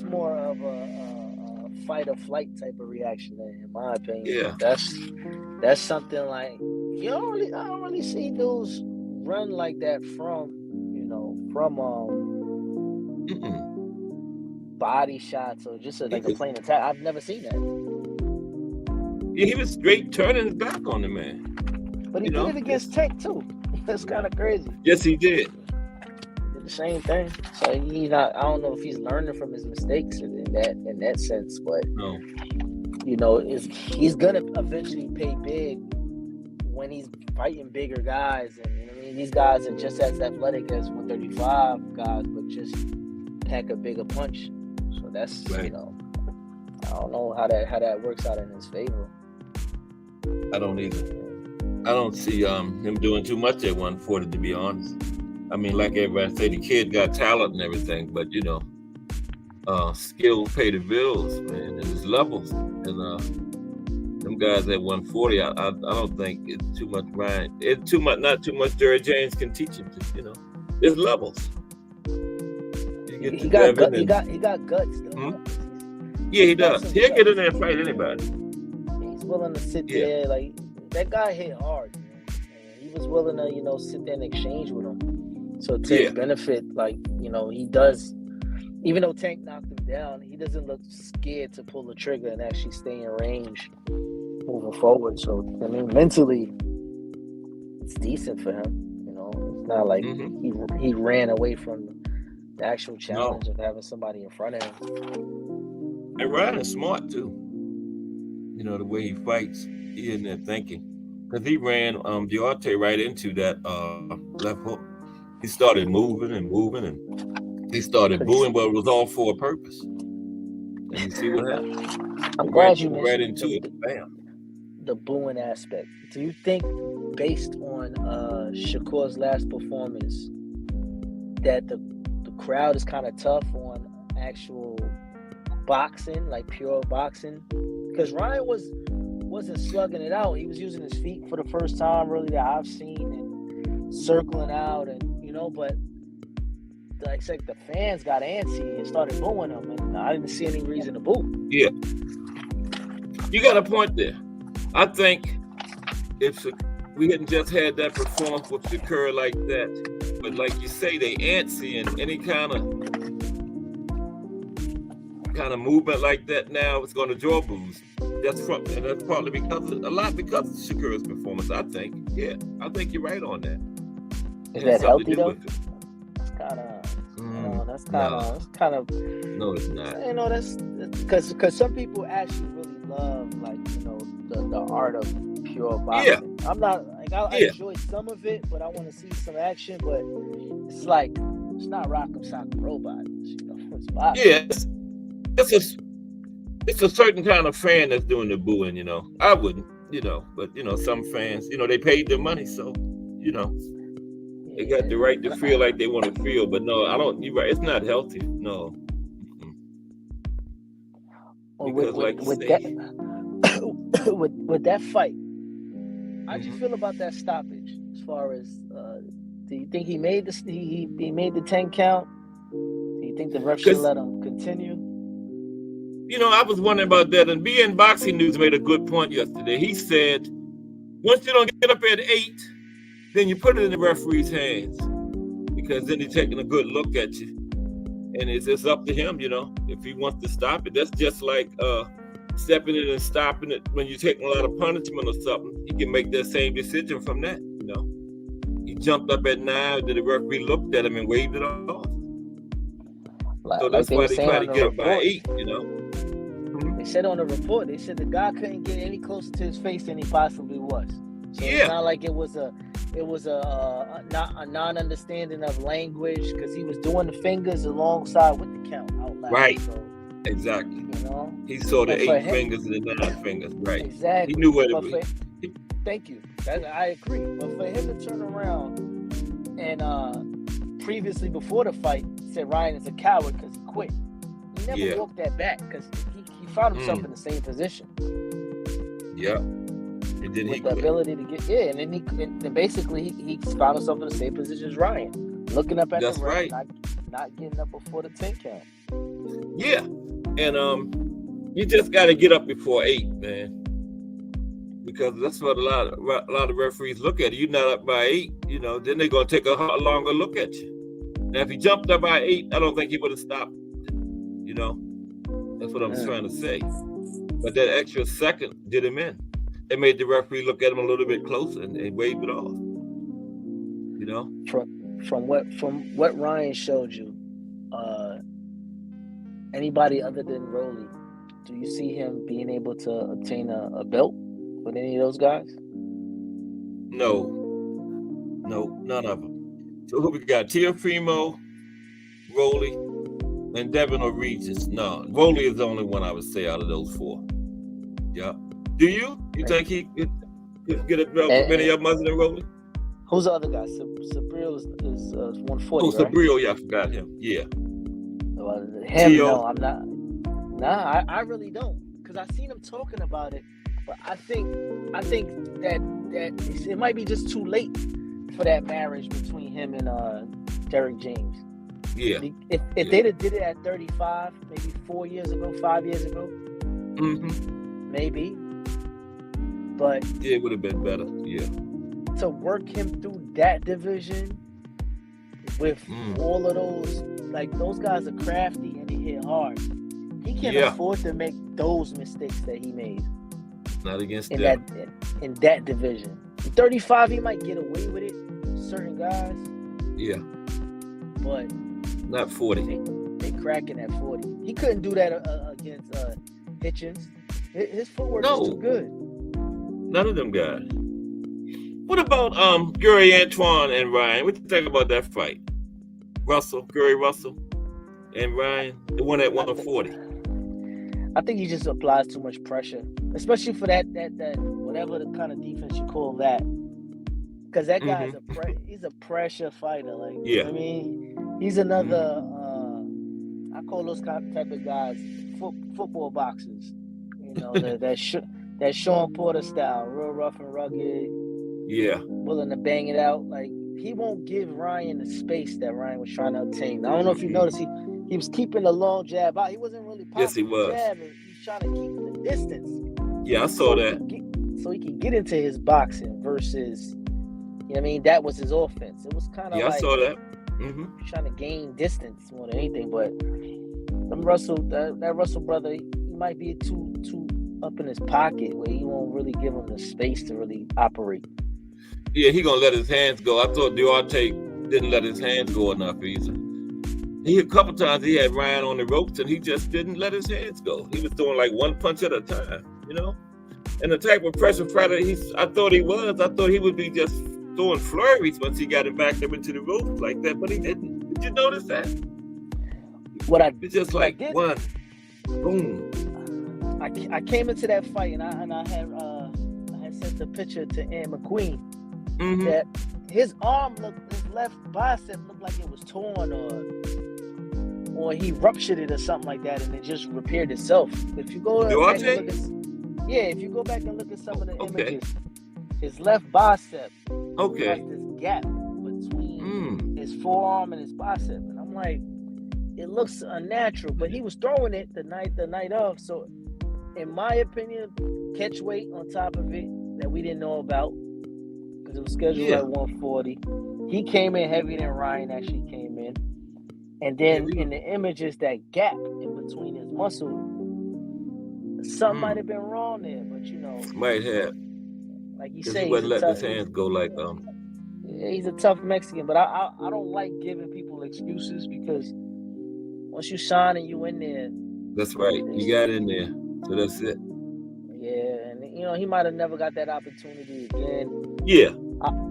Speaker 2: more of a fight or flight type of reaction, in my opinion.
Speaker 1: yeah,
Speaker 2: That's something like I don't really see dudes run like that from body shots or just like a plain attack. I've never seen that.
Speaker 1: Yeah, he was straight turning his back on the man.
Speaker 2: But he did it against Tank too. That's kind of crazy.
Speaker 1: Yes, he did.
Speaker 2: He did the same thing. So he's not. I don't know if he's learning from his mistakes in that sense, but
Speaker 1: No.
Speaker 2: you know, he's gonna eventually pay big when he's fighting bigger guys, and you know what I mean, these guys are just as athletic as 135 guys, but just pack a bigger punch. So that's
Speaker 1: right.
Speaker 2: You know, I don't know how that works out in his favor.
Speaker 1: I don't either. I don't see him doing too much at 140, to be honest. I mean, like everybody say, the kid got talent and everything, but you know, skill pay the bills, man, and there's levels. And them guys at 140, I don't think it's too much Ryan. It's too much, not too much Derek James can teach him to, you know. There's levels.
Speaker 2: He got guts though.
Speaker 1: Yeah, he does. He'll get in there and fight anybody.
Speaker 2: He's willing to sit there, like that guy hit hard, man. And he was willing to, you know, sit there and exchange with him. So Tank benefit, like, you know, he does. Even though Tank knocked him down, he doesn't look scared to pull the trigger and actually stay in range moving forward. So I mean, mentally, it's decent for him. You know, it's not like he ran away from the actual challenge of having somebody in front of him.
Speaker 1: And Ryan is smart too. You know, the way he fights, he in there thinking, because he ran Duarte right into that left hook. He started moving and he started booing, but it was all for a purpose. And you see what happened?
Speaker 2: I'm glad you mentioned
Speaker 1: right into it. Bam.
Speaker 2: The booing aspect. Do you think, based on Shakur's last performance, that the crowd is kind of tough on actual boxing, like pure boxing? Because Ryan wasn't slugging it out. He was using his feet for the first time, really, that I've seen, and circling out, and you know, but like the fans got antsy and started booing him, and I didn't see any reason to boo.
Speaker 1: Yeah, you got a point there. I think if we hadn't just had that performance with Shakur like that, but like you say, they antsy, and any kind of movement like that now, it's going to draw boos. That's partly because of Shakur's performance. I think, I think you're right on that.
Speaker 2: Is that healthy though? It's kind of, that's kind of.
Speaker 1: No, it's not.
Speaker 2: You know, that's because some people actually really love, like, you know, the art of pure boxing. Yeah. I'm not like I enjoy some of it, but I want to see some action. But it's like it's not Rock'em Sock'em Robots, you know. It's boxing.
Speaker 1: Yes. It's a certain kind of fan that's doing the booing, you know. I wouldn't, you know, but you know, some fans, you know, they paid their money, so you know, they got the right to feel like they want to feel. But no, I don't. You're right. It's not healthy. No. Because
Speaker 2: with that fight, how'd you feel about that stoppage? As far as, do you think he made the 10 count? Do you think the ref should let him continue?
Speaker 1: You know, I was wondering about that, and BN Boxing News made a good point yesterday. He said, once you don't get up at 8, then you put it in the referee's hands, because then he's taking a good look at you, and it's up to him, you know, if he wants to stop it. That's just like stepping in and stopping it when you're taking a lot of punishment or something. He can make that same decision from that, you know. He jumped up at 9, then the referee looked at him and waved it off. So that's why they try to get up by 8, you know.
Speaker 2: They said on the report, they said the guy couldn't get any closer to his face than he possibly was. So it's not like it was a non-understanding of language, because he was doing the fingers alongside with the count out loud.
Speaker 1: Right.
Speaker 2: So,
Speaker 1: exactly.
Speaker 2: You know,
Speaker 1: he saw the 8 fingers and the 9 fingers. Right.
Speaker 2: Exactly.
Speaker 1: He knew what it was.
Speaker 2: Thank you. I agree. But for him to turn around and previously before the fight said Ryan is a coward because he quit. He never walked that back because he found himself in the same position.
Speaker 1: Yeah. And then
Speaker 2: with the ability to get and then and basically he found himself in the same position as Ryan, looking up at the ref, not getting up before the 10 count.
Speaker 1: Yeah, and you just got to get up before 8, man, because that's what a lot of referees look at. You're not up by 8, you know, then they're gonna take a longer look at you. Now, if he jumped up by 8, I don't think he would have stopped. You know, that's what I'm trying to say. But that extra second did him in. It made the referee look at him a little bit closer and wave it off. You know,
Speaker 2: from what Ryan showed you, anybody other than Rolly, do you see him being able to obtain a belt with any of those guys?
Speaker 1: No, none of them. So who we got? Teofimo, Rolly, and Devin or Regis. No, Rolly is the only one I would say out of those 4. Yeah. Do you? You think he could get a belt from any of them other than Rolly?
Speaker 2: Who's the other guy? Sabril is 140.
Speaker 1: Oh, Sabril, yeah, I forgot him. Yeah.
Speaker 2: No, I'm not. Nah, I really don't, because I seen him talking about it, but I think that it might be just too late for that marriage between him and Derek James.
Speaker 1: Yeah.
Speaker 2: If they'd have did it at 35, maybe 4 years ago, 5 years ago, maybe. But
Speaker 1: yeah, it would have been better. Yeah.
Speaker 2: To work him through that division with all of those, like, those guys are crafty and they hit hard. He can't afford to make those mistakes that he made.
Speaker 1: Not against
Speaker 2: in that division. 35, he might get away with it. Certain guys.
Speaker 1: Yeah.
Speaker 2: But
Speaker 1: not 40.
Speaker 2: They cracking at 40. He couldn't do that against Hitchens. His footwork is too good.
Speaker 1: None of them guys. What about Gary Antoine and Ryan? What do you think about that fight? Gary Russell and Ryan, the one at 140.
Speaker 2: I think he just applies too much pressure, especially for that whatever the kind of defense you call that. Because that guy he's a pressure fighter. Like, you know what I mean, he's another. I call those type of guys football boxers. You know, that Sean Porter style, real rough and rugged.
Speaker 1: Yeah.
Speaker 2: Willing to bang it out. Like, he won't give Ryan the space that Ryan was trying to obtain. I don't know if you noticed, he was keeping the long jab out. He wasn't really popping the jab. He was trying to keep the distance.
Speaker 1: Yeah, I saw that.
Speaker 2: So he could get into his boxing versus, you know what I mean? That was his offense. It was kind of like,
Speaker 1: I saw that.
Speaker 2: Trying to gain distance more than anything. But that Russell brother, he might be too up in his pocket where he won't really give him the space to really operate.
Speaker 1: Yeah, he gonna let his hands go. I thought Duarte didn't let his hands go enough either. A couple times he had Ryan on the ropes and he just didn't let his hands go. He was throwing like one punch at a time, you know? And the type of pressure fighter I thought he would be just throwing flurries once he got him back up into the ropes like that, but he didn't. Did you notice that? It's just like one, boom.
Speaker 2: I came into that fight and I had sent the picture to Ann McQueen that his left bicep looked like it was torn or he ruptured it or something like that, and it just repaired itself. If you go back and look at some of the images, his left bicep has this gap between his forearm and his bicep, and I'm like, it looks unnatural, but he was throwing it the night of. So, in my opinion, catch weight on top of it that we didn't know about because it was scheduled at 140. He came in heavier than Ryan actually came in. And then in the images, that gap in between his muscle, something might have been wrong there, but you know.
Speaker 1: Might have.
Speaker 2: Like you say,
Speaker 1: he wasn't letting his hands go like
Speaker 2: Yeah, he's a tough Mexican, but I don't like giving people excuses because once you shine and you in there.
Speaker 1: That's right. You got in there. So that's it.
Speaker 2: Yeah, and you know, he might have never got that opportunity again.
Speaker 1: Yeah.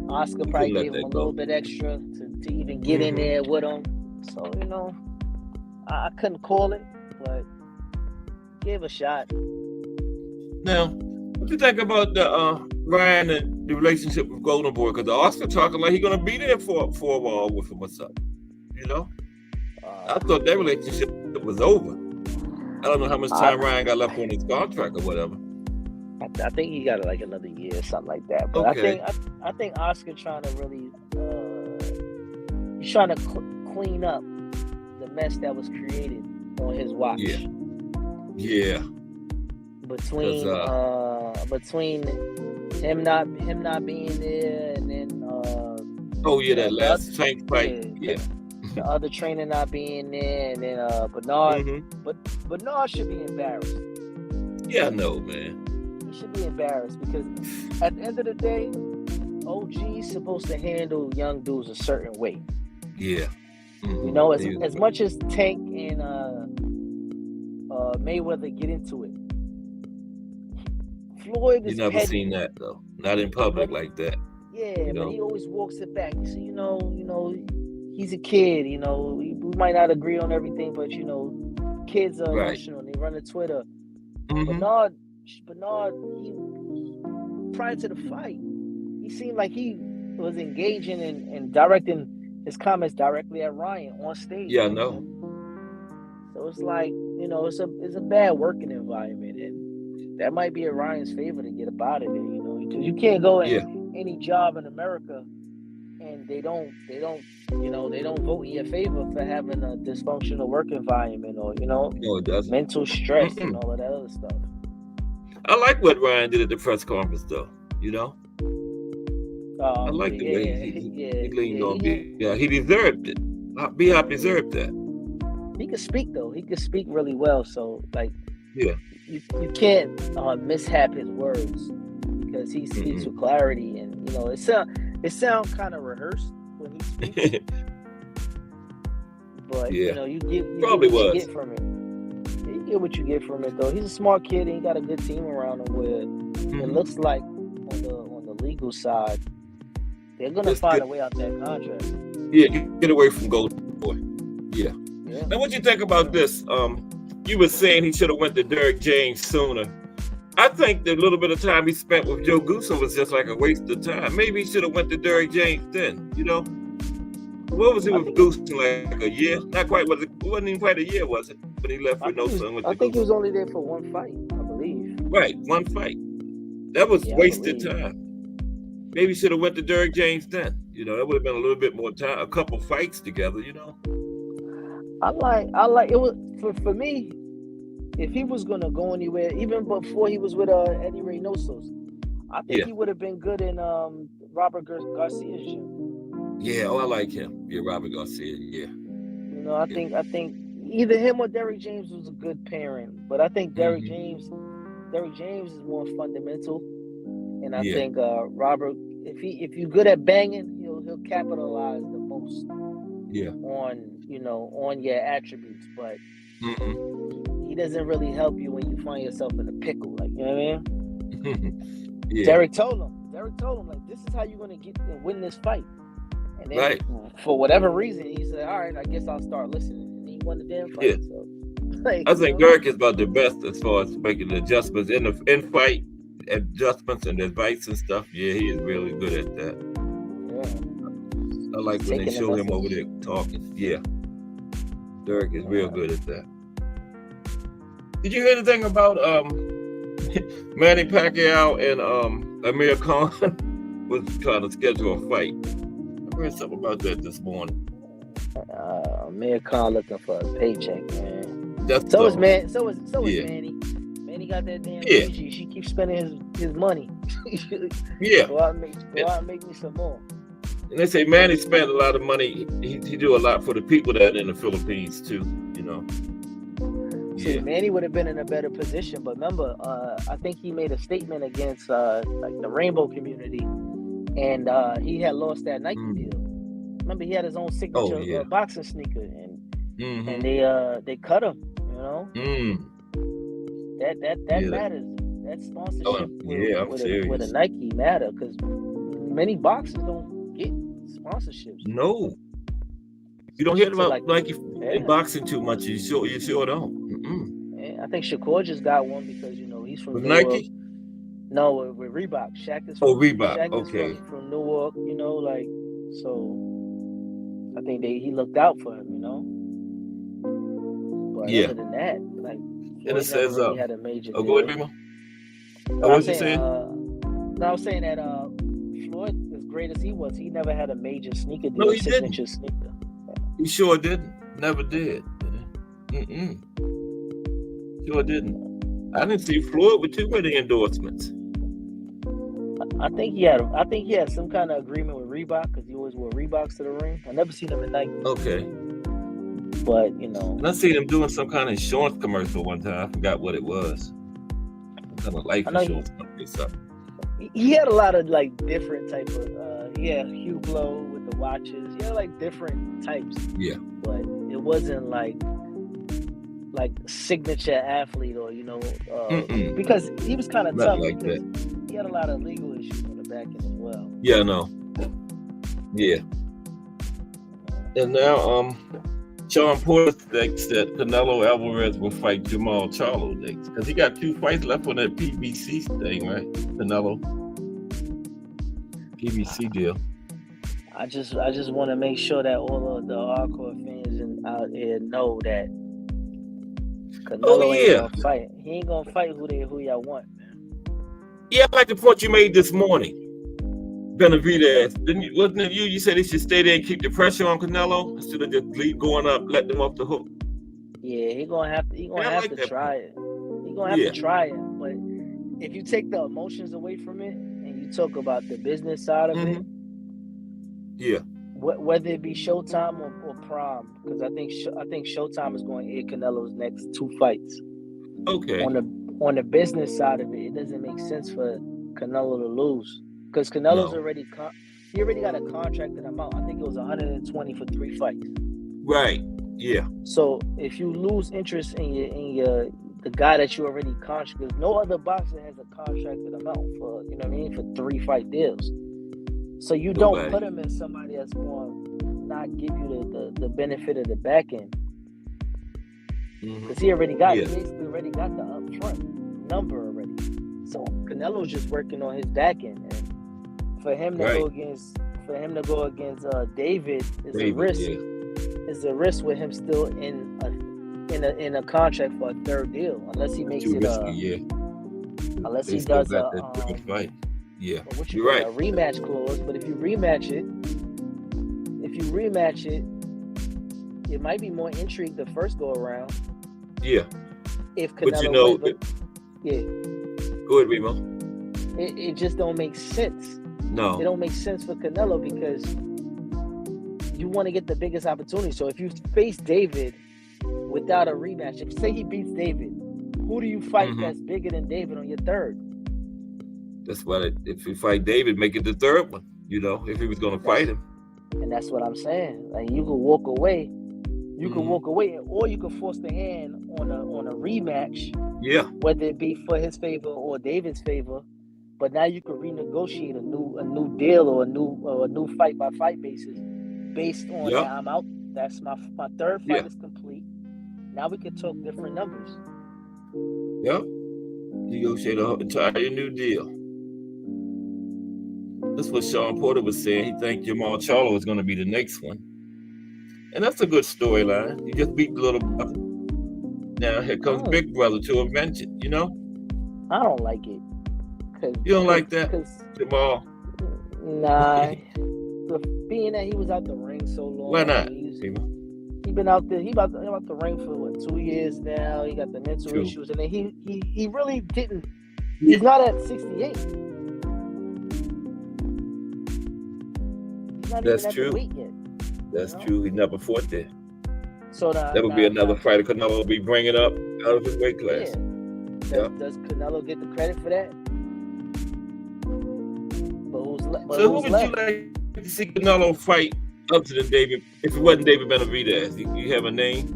Speaker 2: Oscar probably gave him a little bit extra to even get in there with him. So, you know, I couldn't call it, but gave a shot.
Speaker 1: Now, what you think about the Ryan and the relationship with Golden Boy? Because the Oscar talking like he's gonna be there for a while with him. What's up? You know, I thought that relationship was over. I don't know how much time Ryan got left on his contract or whatever.
Speaker 2: I think he got like another year or something like that. But
Speaker 1: Okay.
Speaker 2: I think Oscar trying to really he's trying to clean up the mess that was created on his watch.
Speaker 1: Yeah.
Speaker 2: Between him not being there, and then
Speaker 1: that last tank fight.
Speaker 2: The other trainer not being there, and then Bernard. But Bernard should be embarrassed.
Speaker 1: Yeah, I know, man.
Speaker 2: He should be embarrassed because at the end of the day, OG's supposed to handle young dudes a certain way.
Speaker 1: Yeah.
Speaker 2: You know, as much as Tank and Mayweather get into it, Floyd is
Speaker 1: you never
Speaker 2: petty.
Speaker 1: Seen that though, not in public like that.
Speaker 2: Yeah, but he always walks it back. You see, he's a kid. You know, we might not agree on everything, but kids are emotional. They run to Twitter. Bernard, he prior to the fight, he seemed like he was engaging and directing his comments directly at Ryan on stage.
Speaker 1: Yeah, I know.
Speaker 2: So it's like, it's a bad working environment, and that might be in Ryan's favor to get up out of there. Because you can't go in any job in America and they don't vote in your favor for having a dysfunctional work environment or
Speaker 1: no, it doesn't.
Speaker 2: Mental stress and all of that other stuff.
Speaker 1: I like what Ryan did at the press conference, though. I like the way he leaned on me. Yeah, he deserved it. B-Hop deserved that.
Speaker 2: He could speak though. He could speak really well. So you can't mishap his words because he speaks with clarity, and it sounds kind of rehearsed when he speaks. But you get what you get from it. You get what you get from it though. He's a smart kid and he got a good team around him where it looks like on the legal side they're gonna find a way out that contract.
Speaker 1: Yeah, get away from Golden Boy. Yeah. Now what you think about this? You were saying he should have went to Derrick James sooner. I think the little bit of time he spent with Joe Goosen was just like a waste of time. Maybe he should have went to Derrick James then, What was it with Goosen, like a year? Not quite, it wasn't even quite a year, was it? But he left with no son.
Speaker 2: I think he was only there for one fight, I believe.
Speaker 1: Right, one fight. That was wasted time. Maybe he should have went to Derrick James then. That would have been a little bit more time, a couple fights together,
Speaker 2: I like it was for me. If he was gonna go anywhere, even before he was with Eddie Reynoso's, I think he would have been good in Robert Garcia's gym.
Speaker 1: Yeah, I like him. Yeah, Robert Garcia. Yeah.
Speaker 2: I think either him or Derrick James was a good pairing, but I think Derrick James is more fundamental, and I think Robert, if you're good at banging, he'll capitalize the most.
Speaker 1: Yeah.
Speaker 2: On your attributes, but he doesn't really help you when you find yourself in a pickle. Like, you know what I mean? Derrick told him, like, this is how you're gonna get and win this fight. And then for whatever reason, he said, all right, I guess I'll start listening. And he won the damn fight.
Speaker 1: Yeah.
Speaker 2: So,
Speaker 1: I think Derrick is about the best as far as making the adjustments in fight, adjustments and advice and stuff. Yeah, he is really good at that. I like when they show him over there talking. Yeah. Derrick is real good at that. Did you hear anything about Manny Pacquiao and Amir Khan was trying to schedule a fight? I heard something about that this morning.
Speaker 2: Amir Khan looking for a paycheck, man.
Speaker 1: So
Speaker 2: is Manny. Manny got that damn PG. She keeps spending his money. Go out and make me some more.
Speaker 1: And they say Manny spent a lot of money. He do a lot for the people that are in the Philippines too.
Speaker 2: See, Manny would have been in a better position, but remember, I think he made a statement against like the rainbow community, and he had lost that Nike deal. Remember, he had his own signature boxing sneaker, and they cut him. That matters. That sponsorship with a Nike matter because many boxers don't get sponsorships.
Speaker 1: No, you don't hear about Nike in boxing too much. You sure don't.
Speaker 2: I think Shakur just got one because he's from
Speaker 1: with
Speaker 2: Newark.
Speaker 1: Nike.
Speaker 2: No, with Reebok. Shaq is from
Speaker 1: Reebok.
Speaker 2: Shaq
Speaker 1: Okay.
Speaker 2: is from Newark. So I think he looked out for him, But
Speaker 1: Yeah.
Speaker 2: other than that, like
Speaker 1: And
Speaker 2: Floyd
Speaker 1: it says,
Speaker 2: never really had a major
Speaker 1: go
Speaker 2: deal.
Speaker 1: ahead, Remo.
Speaker 2: But
Speaker 1: What
Speaker 2: I'm
Speaker 1: was you
Speaker 2: saying,
Speaker 1: saying?
Speaker 2: no, I was saying that Floyd, as great as he was, he never had a major sneaker deal,
Speaker 1: No, he
Speaker 2: signature
Speaker 1: didn't.
Speaker 2: sneaker.
Speaker 1: He sure didn't. Never did. Sure didn't. I didn't see Floyd with too many endorsements.
Speaker 2: I think he had some kind of agreement with Reebok because he always wore Reeboks to the ring. I never seen him in Nike.
Speaker 1: Okay.
Speaker 2: But
Speaker 1: And I seen him doing some kind of insurance commercial one time. I forgot what it was. Some kind of life insurance company or something.
Speaker 2: He had a lot of like different type of Hublot with the watches. He had like different types.
Speaker 1: Yeah.
Speaker 2: But it wasn't like signature athlete or because he was kind of tough
Speaker 1: like
Speaker 2: because
Speaker 1: that.
Speaker 2: he had a lot of legal issues on the back end as well.
Speaker 1: Yeah, I know. Yeah. And now Sean Porter thinks that Canelo Alvarez will fight Jamal Charlo next because he got 2 fights left on that PBC thing, right? Canelo PBC deal.
Speaker 2: I just want to make sure that all of the hardcore fans out here know that Canelo ain't gonna fight. He ain't gonna fight who y'all want, man.
Speaker 1: Yeah, I like the point you made this morning. Benavidez, wasn't it you? You said he should stay there and keep the pressure on Canelo instead of just going up, let them off the hook.
Speaker 2: Yeah, he gonna have to try it. He gonna have to try it. But if you take the emotions away from it and you talk about the business side of it,
Speaker 1: yeah,
Speaker 2: whether it be Showtime or Prime, because I think Showtime is going to air Canelo's next 2 fights.
Speaker 1: Okay.
Speaker 2: On the business side of it, it doesn't make sense for Canelo to lose because Canelo's already got a contracted amount. I think it was 120 for 3 fights. Right.
Speaker 1: Yeah.
Speaker 2: So if you lose interest in the guy that you already contracted, no other boxer has a contracted amount for for 3 fight deals. So you don't put him in somebody that's going to not give you the benefit of the back end. Because he basically already got the upfront number already. So Canelo's just working on his back end. And for him to go against David is a risk. Yeah. Is a risk with him still in a contract for a 3rd deal, unless he makes unless he does a
Speaker 1: fight. Yeah,
Speaker 2: you're right. A rematch clause, but if you rematch it, it might be more intrigue the first go around.
Speaker 1: Yeah.
Speaker 2: If Canelo
Speaker 1: Go ahead, Remo.
Speaker 2: It just don't make sense.
Speaker 1: No.
Speaker 2: It don't make sense for Canelo because you want to get the biggest opportunity. So if you face David without a rematch, if say he beats David, who do you fight that's bigger than David on your 3rd?
Speaker 1: That's why if you fight David, make it the 3rd one, if he was going to fight him.
Speaker 2: And that's what I'm saying. Like you could walk away. You could walk away, or you could force the hand on a rematch.
Speaker 1: Yeah.
Speaker 2: Whether it be for his favor or David's favor. But now you could renegotiate a new deal or a new fight by fight basis based on that I'm out. That's my 3rd fight is complete. Now we could talk different numbers.
Speaker 1: Yep. Negotiate an entire new deal. That's what Sean Porter was saying. He thinks Jamal Charlo is going to be the next one. And that's a good storyline. You just beat the little brother. Now here comes Big Brother to avenge it,
Speaker 2: I don't like it.
Speaker 1: You don't like that, Jamal?
Speaker 2: Nah. Being that he was out the ring so long.
Speaker 1: Why not?
Speaker 2: He been out there. He about the ring for 2 years now. He got the mental issues, and then he really didn't. He's not at 68. He's not
Speaker 1: That's
Speaker 2: even
Speaker 1: true.
Speaker 2: at the weight yet.
Speaker 1: That's true. He never fought there.
Speaker 2: So
Speaker 1: that would be another fighter Canelo will be bringing up out of his weight class.
Speaker 2: Yeah. Does Canelo get the credit for that?
Speaker 1: So who would you like to see Canelo fight other than David? If it wasn't David Benavidez, you have a name?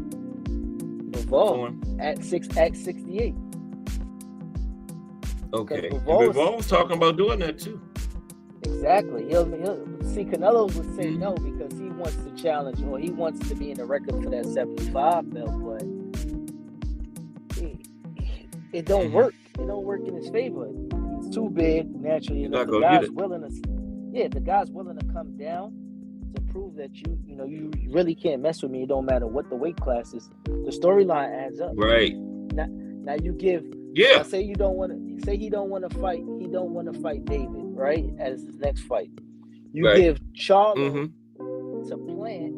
Speaker 2: Bivol at 68.
Speaker 1: Okay. Bivol was talking about doing that too.
Speaker 2: Exactly. He'll see. Canelo would say no because he wants to challenge or he wants to be in the record for that 75 belt, but it don't work. It don't work in his favor. He's too big naturally. And if the guy's willing to come down, to prove that you really can't mess with me. It don't matter what the weight class is. The storyline adds up.
Speaker 1: Right.
Speaker 2: Now you give.
Speaker 1: Yeah.
Speaker 2: Say he don't want to fight. He don't want to fight David, right? As his next fight. You give Charlo to Plant.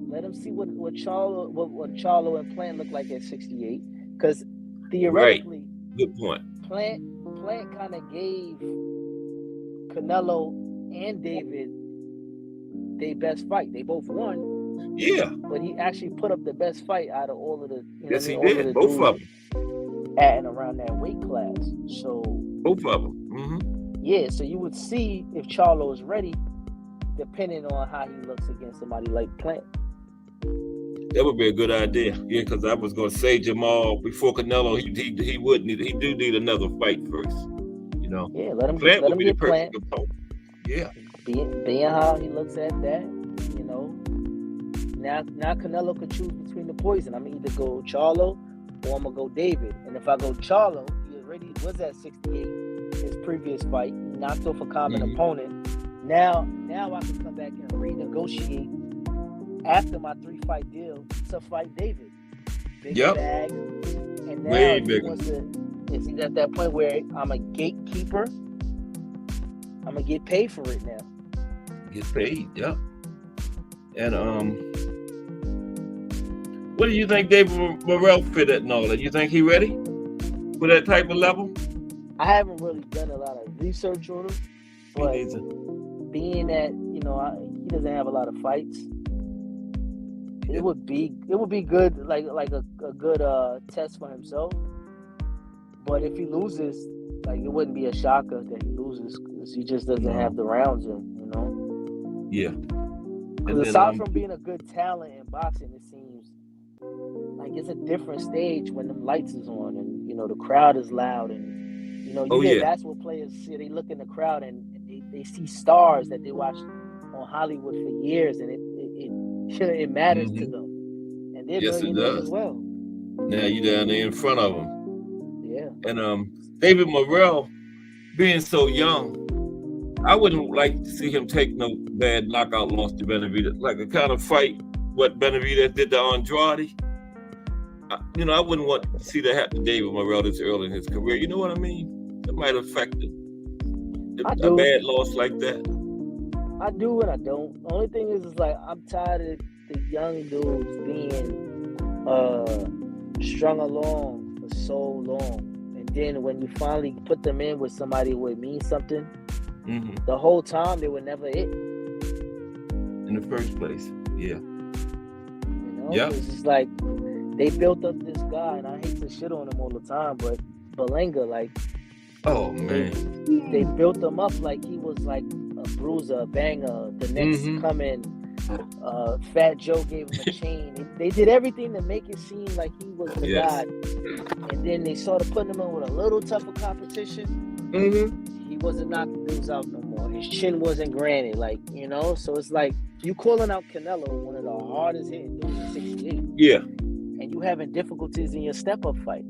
Speaker 2: Let him see what Charlo and Plant look like at 68. Because theoretically,
Speaker 1: good point.
Speaker 2: Plant kind of gave Canelo and David their best fight. They both won.
Speaker 1: Yeah.
Speaker 2: But he actually put up the best fight out of all of the.
Speaker 1: Yes, he did. Both of them.
Speaker 2: At and around that weight class. So
Speaker 1: both of them. Mm-hmm.
Speaker 2: Yeah. So you would see if Charlo is ready, depending on how he looks against somebody like Plant.
Speaker 1: That would be a good idea. Yeah, because I was going to say Jamal before Canelo. He would need. He do need another fight first. You know.
Speaker 2: Yeah. Let him
Speaker 1: be
Speaker 2: get
Speaker 1: the perfect opponent. Yeah.
Speaker 2: Being how he looks at that, you know. Now Canelo could choose between the poison. I'm either go Charlo or I'm gonna go David. And if I go Charlo, he already was at 68 his previous fight. He knocked off a common opponent. Now I can come back and renegotiate after my 3-fight deal to fight David. Bigger bag. And now
Speaker 1: way bigger.
Speaker 2: Is he at that point where I'm a gatekeeper? I'm gonna get paid for it now.
Speaker 1: Get paid, yeah. And what do you think David Morrell fit at and all that? You think he ready for that type of level?
Speaker 2: I haven't really done a lot of research on him, but being that he doesn't have a lot of fights, it would be good, like a good test for himself. But if he loses, like, it wouldn't be a shocker that he loses because he just doesn't have the rounds in, you know.
Speaker 1: Yeah.
Speaker 2: Because aside from being a good talent in boxing, it seems like it's a different stage when the lights is on and the crowd is loud and you hear basketball players say they look in the crowd and they see stars that they watch on Hollywood for years and it matters to them and they're millionaires as well.
Speaker 1: Now you down there in front of them.
Speaker 2: Yeah.
Speaker 1: And David Morrell being so young, I wouldn't like to see him take no bad knockout loss to Benavidez. Like a kind of fight what Benavidez did to Andrade. I wouldn't want to see that happen to David Morrell this early in his career. You know what I mean? It might affect him. A bad loss like that.
Speaker 2: I do and I don't. The only thing is like I'm tired of the young dudes being strung along for so long. And then when you finally put them in with somebody who means something, the whole time they were never it.
Speaker 1: In the first place, yeah.
Speaker 2: It's just like they built up this guy, and I hate to shit on him all the time, but Berlanga, like,
Speaker 1: oh man,
Speaker 2: they built him up like he was like a bruiser, a banger, the next coming. Fat Joe gave him a chain. They did everything to make it seem like he was the god. And then they started putting him in with a little tougher competition. He wasn't knocking dudes out no more. His chin wasn't granted, so it's like you calling out Canelo, one of the hardest hitting dudes in 68.
Speaker 1: Yeah.
Speaker 2: And you having difficulties in your step-up fight.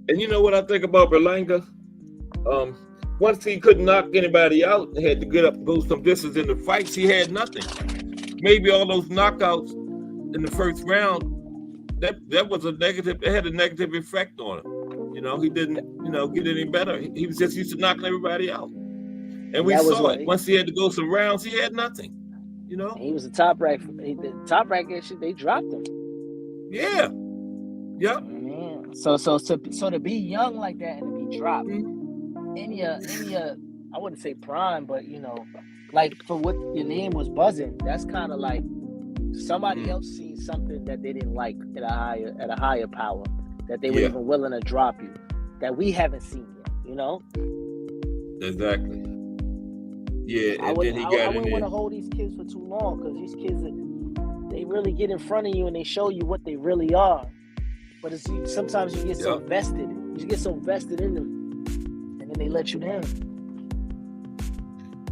Speaker 1: And you know what I think about Berlanga? Once he couldn't knock anybody out and had to get up and go some distance in the fights, he had nothing. Maybe all those knockouts in the first round, that was a negative, it had a negative effect on him. He didn't, get any better. He was just used to knocking everybody out. And we saw it. Once he had to go some rounds, he had nothing.
Speaker 2: He was the top rank. The top rank shit, they dropped him.
Speaker 1: Yeah. Yep.
Speaker 2: Man. So to be young like that and to be dropped in your I wouldn't say prime, but like for what your name was buzzing, that's kind of like somebody else seen something that they didn't like at a higher power, that they were even willing to drop you, that we haven't seen yet.
Speaker 1: Exactly. Yeah,
Speaker 2: I wouldn't want to hold these kids for too long because these kids, they really get in front of you and they show you what they really are. But sometimes you get so vested. You get so vested in them, and then they let you down.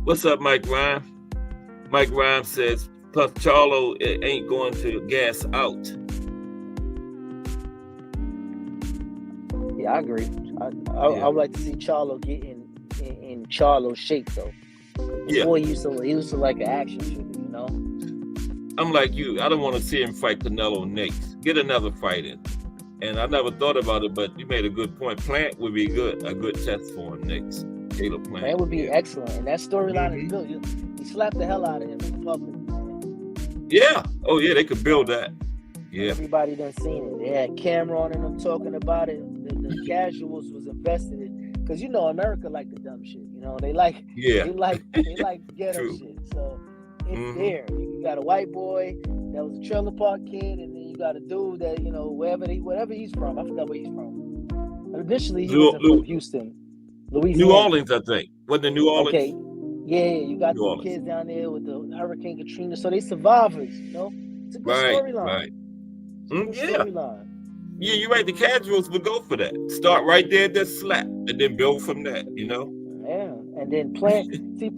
Speaker 1: What's up, Mike Rhyme? Mike Rhyme says, plus Charlo ain't going to gas out.
Speaker 2: Yeah, I agree. I would like to see Charlo get in Charlo shape, though. Before he used to like an action shooter, you know.
Speaker 1: I'm like you. I don't want to see him fight Canelo next. Get another fight in. And I never thought about it, but you made a good point. Plant would be good. A good test for him next. Caleb Plant.
Speaker 2: That would be excellent. And that storyline is built. You slapped the hell out of him in public.
Speaker 1: Yeah. Oh, yeah. They could build that. Yeah.
Speaker 2: Everybody done seen it. They had Cameron and them talking about it. The casuals was invested in. Because, you know, America like the dumb shit. You know, they like ghetto shit. So it's there. You got a white boy that was a trailer park kid, and then you got a dude that, you know, whatever he's from. I forgot where he's from. Initially, he was from Houston, Louisiana. New
Speaker 1: Orleans, I think. Wasn't it New Orleans?
Speaker 2: Okay. Yeah, you got some kids down there with the Hurricane Katrina. So they survivors, you know? It's a good storyline.
Speaker 1: Right.
Speaker 2: Storyline.
Speaker 1: Yeah, you're right. The casuals would go for that. Start right there, just slap, and then build from that, you know?
Speaker 2: Yeah. And then Plant could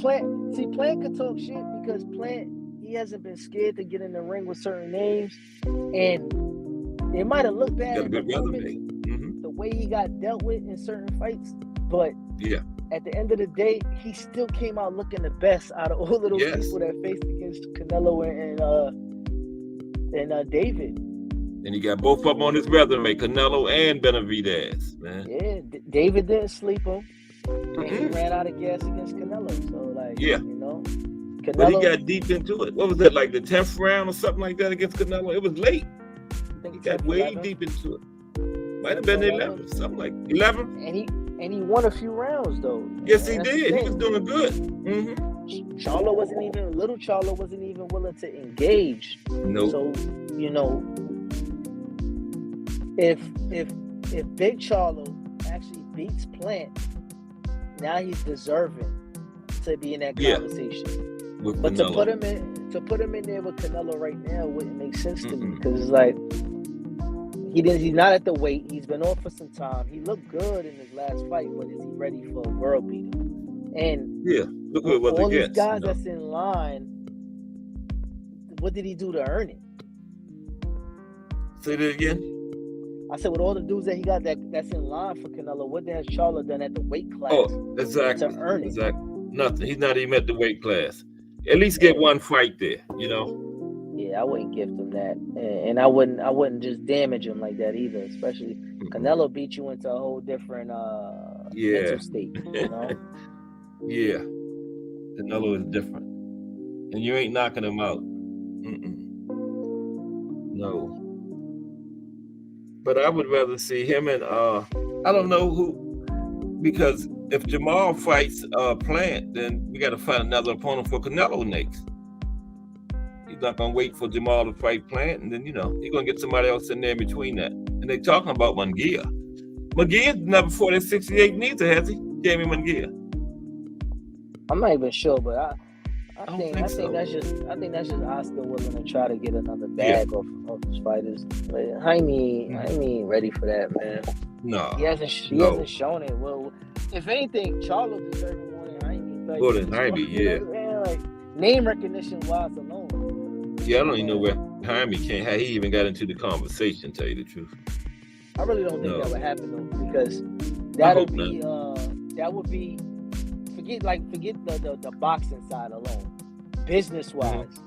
Speaker 2: talk shit because Plant, he hasn't been scared to get in the ring with certain names. And it might have looked bad in the moment, the way he got dealt with in certain fights. But at the end of the day, he still came out looking the best out of all of those people that faced against Canelo and David.
Speaker 1: And he got both of them on his resume, Canelo and Benavidez, man.
Speaker 2: Yeah, David didn't sleep him. And he ran out of gas against Canelo. So, like, you know, Canelo.
Speaker 1: But he got deep into it. What was it, like the 10th round or something like that against Canelo? It was late. He got way deep into it. Might have been 11, something like 11.
Speaker 2: And he won a few rounds, though.
Speaker 1: Yes, he did. He was doing good.
Speaker 2: Little Charlo wasn't even willing to engage.
Speaker 1: Nope.
Speaker 2: So, you know, if Big Charlo actually beats Plant, now he's deserving to be in that conversation. But to put him in there with Canelo right now wouldn't make sense to me, because it's like he's not at the weight. He's been off for some time. He looked good in his last fight, but is he ready for a world beater? And
Speaker 1: look at what
Speaker 2: all
Speaker 1: they
Speaker 2: these guys that's in line, what did he do to earn it?
Speaker 1: Say that again.
Speaker 2: I said, with all the dudes that he got that's in line for Canelo, what has Charlo done at the weight class?
Speaker 1: Oh, exactly.
Speaker 2: To earn it?
Speaker 1: Exactly. Nothing. He's not even at the weight class. At least get one fight there, you know.
Speaker 2: Yeah, I wouldn't gift him that, and I wouldn't just damage him like that either. Especially Canelo beat you into a whole different mental state, you know.
Speaker 1: Yeah, Canelo is different, and you ain't knocking him out. No. But I would rather see him and I don't know who, because if Jamal fights Plant, then we got to find another opponent for Canelo next. He's not gonna wait for Jamal to fight Plant, and then, you know, he's gonna get somebody else in there in between that. And they talking about Munguia. Munguia's never fought at 68 neither, has he? Jamie Munguia. I'm
Speaker 2: not even sure, but I think that's just Oscar willing to try to get another bag off his fighters. But Jaime ain't ready for that, man.
Speaker 1: No,
Speaker 2: he hasn't shown it. Well, if anything, Charlo deserves more than Jaime.
Speaker 1: More than Jaime, yeah.
Speaker 2: Man, like name recognition wise alone.
Speaker 1: Yeah, I don't even know where Jaime how he even got into the conversation. Tell you the truth,
Speaker 2: I really don't think that would happen though, because that would be. Forget the boxing side alone. Business wise,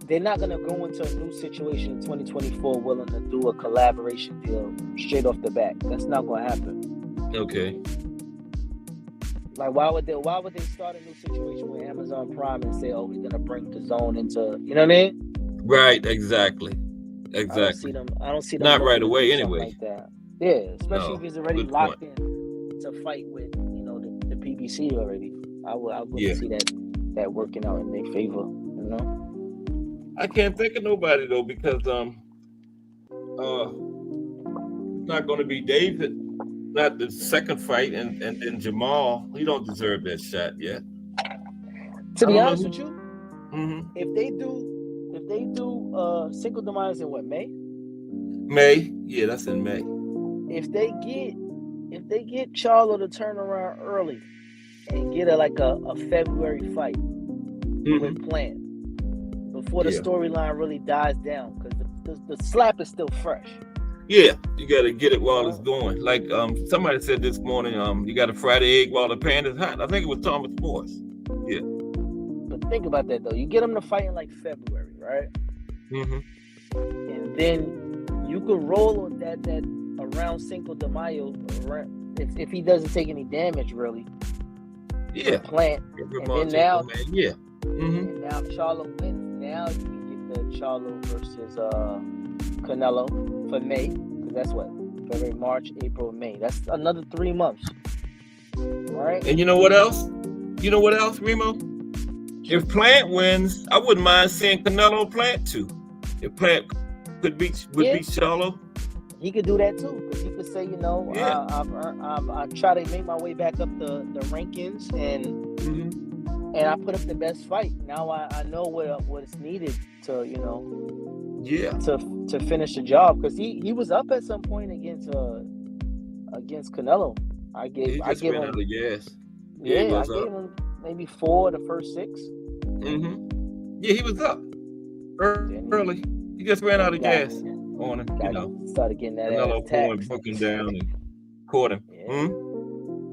Speaker 2: they're not gonna go into a new situation in 2024 willing to do a collaboration deal straight off the bat. That's not gonna happen.
Speaker 1: Okay.
Speaker 2: Like why would they start a new situation with Amazon Prime and say, oh, we're gonna bring the zone into, you know what I mean?
Speaker 1: Right, exactly.
Speaker 2: I don't see them
Speaker 1: not right away anyway.
Speaker 2: Like that. Yeah, especially if he's already locked in to fight with the PBC already. I wouldn't see that working out in their favor, you know.
Speaker 1: I can't think of nobody though, because it's not going to be David, not the second fight, and then Jamal. He don't deserve that shot yet.
Speaker 2: To be honest with you, if they do single demise in what, May?
Speaker 1: May, yeah, that's in May.
Speaker 2: If they get Charlo to turn around early and get a February fight with Plant before the storyline really dies down, because the slap is still fresh.
Speaker 1: Yeah, you got to get it while it's going. Like somebody said this morning, you got to fry the egg while the pan is hot. I think it was Thomas Morris. Yeah.
Speaker 2: But think about that though. You get him to fight in like February, right? And then you could roll on that around Cinco de Mayo, if he doesn't take any damage really.
Speaker 1: Yeah.
Speaker 2: Plant. And then now, and now Charlo wins. Now you can get the Charlo versus Canelo for May, because that's what, February, March, April, May. That's another 3 months, right?
Speaker 1: And you know what else? Remo? If Plant wins, I wouldn't mind seeing Canelo Plant too. If Plant would beat Charlo,
Speaker 2: he could do that too, because he could say, you know, I try to make my way back up the rankings, and I put up the best fight. Now I know what is needed to, you know, to finish the job, because he was up at some point against Canelo. I gave him
Speaker 1: out of gas.
Speaker 2: I gave him maybe 4 the first 6.
Speaker 1: Yeah, he was up early. He just ran out of gas on him. You know,
Speaker 2: started getting that
Speaker 1: Canelo broke him down and caught him.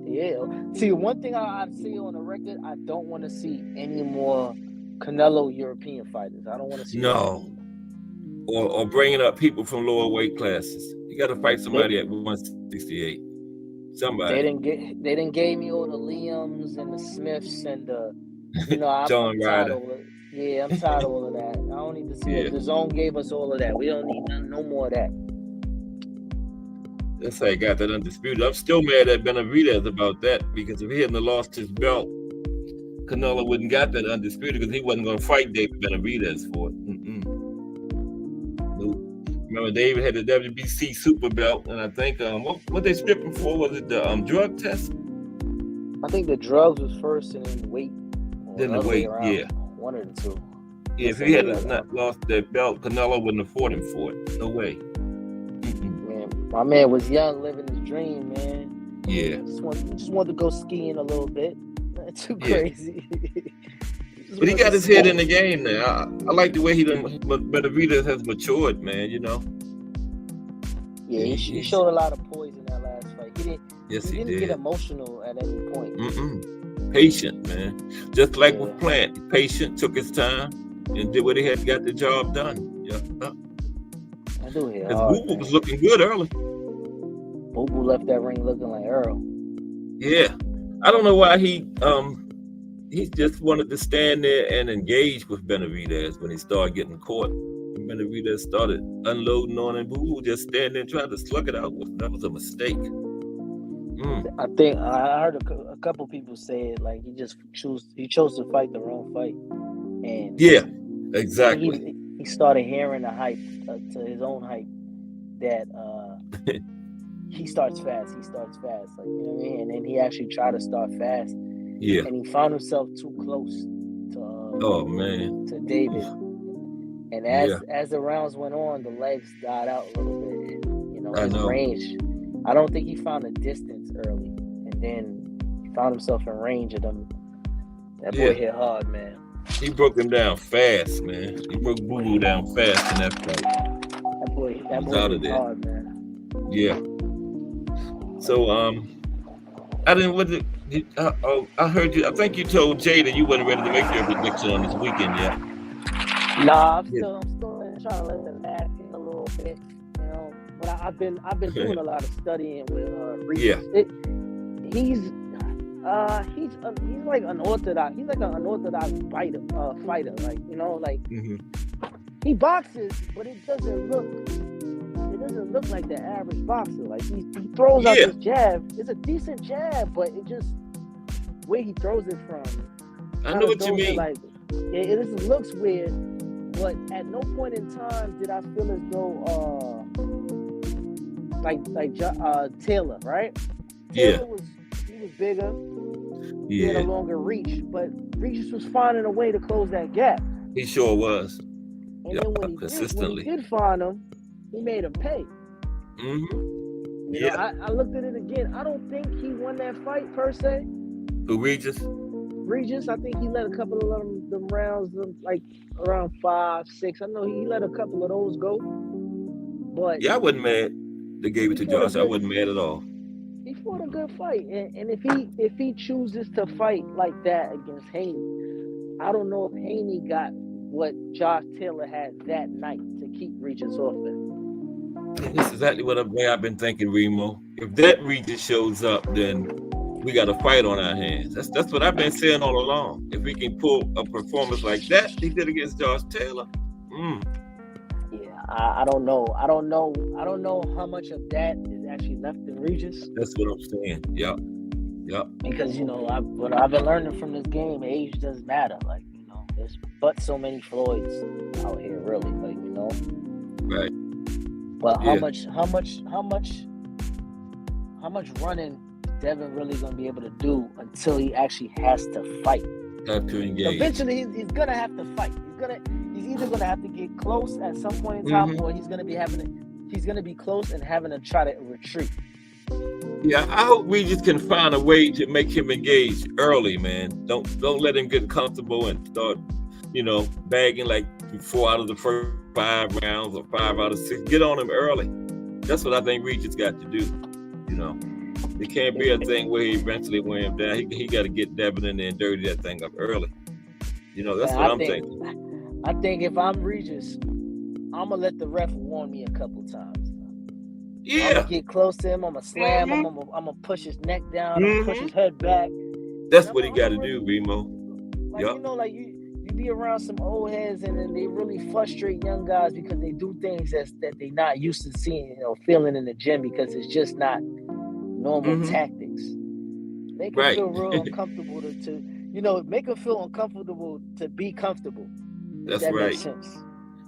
Speaker 2: Yeah. See, one thing I see on the record, I don't want to see any more Canelo European fighters. I don't want to see
Speaker 1: or bringing up people from lower weight classes. You got to fight somebody at 168. Somebody.
Speaker 2: They didn't gave me all the Liams and the Smiths and the, you know, I'm
Speaker 1: Ryder.
Speaker 2: I'm tired of all of that. I don't need to see it. The Zone gave us all of that. We don't need no more of that.
Speaker 1: That's how he got that undisputed. I'm still mad at Benavidez about that, because if he hadn't lost his belt, Canelo wouldn't got that undisputed, because he wasn't going to fight David Benavidez for it. Remember, David had the WBC super belt, and I think what they stripped him for, was it the drug test?
Speaker 2: I think the drugs was first, and then weight.
Speaker 1: Then the weight,
Speaker 2: one or the two.
Speaker 1: Yeah, if he had not lost that belt, Canelo wouldn't have fought him for it. No way.
Speaker 2: Man, my man was young, living his dream, man.
Speaker 1: Yeah.
Speaker 2: Just wanted to go skiing a little bit. Not too crazy.
Speaker 1: But he got his head in the game now. I like the way Benavidez has matured, man, you know.
Speaker 2: Yeah, he showed a lot of poise in that last fight. He didn't get emotional at any point.
Speaker 1: Patient, man. Just like with Plant. Patient, took his time, and did what he had, got the job done. Yeah.
Speaker 2: I do hear.
Speaker 1: Because Boo Boo was looking good early.
Speaker 2: Boo Boo left that ring looking like Earl.
Speaker 1: Yeah. I don't know why he just wanted to stand there and engage with Benavidez when he started getting caught. And Benavidez started unloading on him. Boo Boo just stand there and tried to slug it out. That was a mistake.
Speaker 2: I think I heard a couple people say it, like he chose to fight the wrong fight. And
Speaker 1: yeah, exactly.
Speaker 2: He started hearing the hype to his own hype that he starts fast, like, you know what I mean? And then he actually tried to start fast. Yeah. And he found himself too close to David. And as the rounds went on, the legs died out a little bit. And, you know, his range. I don't think he found a distance early, and then he found himself in range of them. That boy hit hard, man.
Speaker 1: He broke him down fast, man. He broke Boo Boo down fast in that fight.
Speaker 2: That boy hit hard, man. Yeah.
Speaker 1: So I heard you. I think you told Jay that you wasn't ready to make your prediction on this weekend yet.
Speaker 2: Nah, I'm still trying to let the math in a little bit. But I've been doing a lot of studying with Reese. Yeah. He's like unorthodox. He's like an unorthodox fighter. Like, you know, like he boxes, but it doesn't look like the average boxer. Like he throws out this jab. It's a decent jab, but it just where he throws it from.
Speaker 1: I know what you mean.
Speaker 2: Like it just looks weird. But at no point in time did I feel as though like Taylor, right? Taylor was bigger. He had a longer reach, but Regis was finding a way to close that gap.
Speaker 1: He sure was.
Speaker 2: And then when he did find him, he made him pay. You know, I looked at it again. I don't think he won that fight per se.
Speaker 1: Who, Regis?
Speaker 2: Regis, I think he let a couple of them rounds, like around 5, 6. I know he let a couple of those go. But
Speaker 1: I wasn't mad. They gave it to Josh. I wasn't mad at all.
Speaker 2: He fought a good fight, and if he chooses to fight like that against Haney, I don't know if Haney got what Josh Taylor had that night to keep Regis off it.
Speaker 1: And this is exactly what I've been thinking, Remo. If that Regis shows up, then we got a fight on our hands. That's what I've been saying all along. If we can pull a performance like that he did against Josh Taylor,
Speaker 2: yeah, I don't know. I don't know how much of that is actually left in Regis.
Speaker 1: That's what I'm saying. Yep.
Speaker 2: Because what I've been learning from this game, age doesn't matter. Like, there's but so many Floyds out here, really. Like,
Speaker 1: Right.
Speaker 2: But how much running Devin really gonna be able to do until he actually has to fight?
Speaker 1: Have to engage.
Speaker 2: Eventually, he's gonna have to fight. He's either gonna have to get close at some point in time, or he's gonna be close and having to try to retreat.
Speaker 1: Yeah, I hope Regis can find a way to make him engage early, man. Don't let him get comfortable and start, bagging like 4 out of the first 5 rounds or 5 out of 6. Get on him early. That's what I think Regis got to do. It can't be a thing where he eventually wear him down. He got to get Devin in there and dirty that thing up early. That's what I'm thinking.
Speaker 2: I think if I'm Regis, I'm gonna let the ref warn me a couple times.
Speaker 1: Yeah.
Speaker 2: I'm gonna get close to him. I'm gonna slam him. I'm gonna push his neck down. I'm gonna push his head back.
Speaker 1: That's what he got to do, Remo.
Speaker 2: Like, you be around some old heads, and then they really frustrate young guys because they do things that they're not used to seeing, feeling in the gym, because it's just not normal tactics. Make them feel real uncomfortable to make them feel uncomfortable to be comfortable.
Speaker 1: That's
Speaker 2: that
Speaker 1: right.
Speaker 2: Makes sense.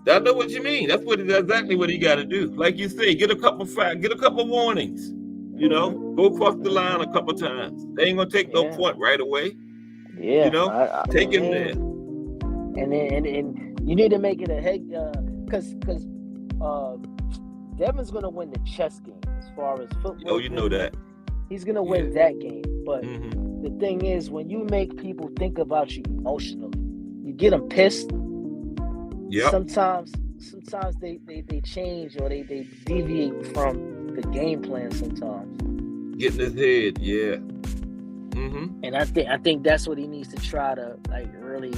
Speaker 1: I know what you mean. That's exactly what he got to do. Like you say, get a couple warnings. Go across the line a couple times. They ain't gonna take no point right away.
Speaker 2: Yeah,
Speaker 1: take him there.
Speaker 2: And you need to make it a head, because Devin's gonna win the chess game as far as football.
Speaker 1: Oh, you know that.
Speaker 2: He's gonna win that game. But the thing is, when you make people think about you emotionally, you get them pissed.
Speaker 1: Yep.
Speaker 2: Sometimes they change, or they deviate from the game plan sometimes.
Speaker 1: Get in his head, yeah.
Speaker 2: And I think that's what he needs to try to really,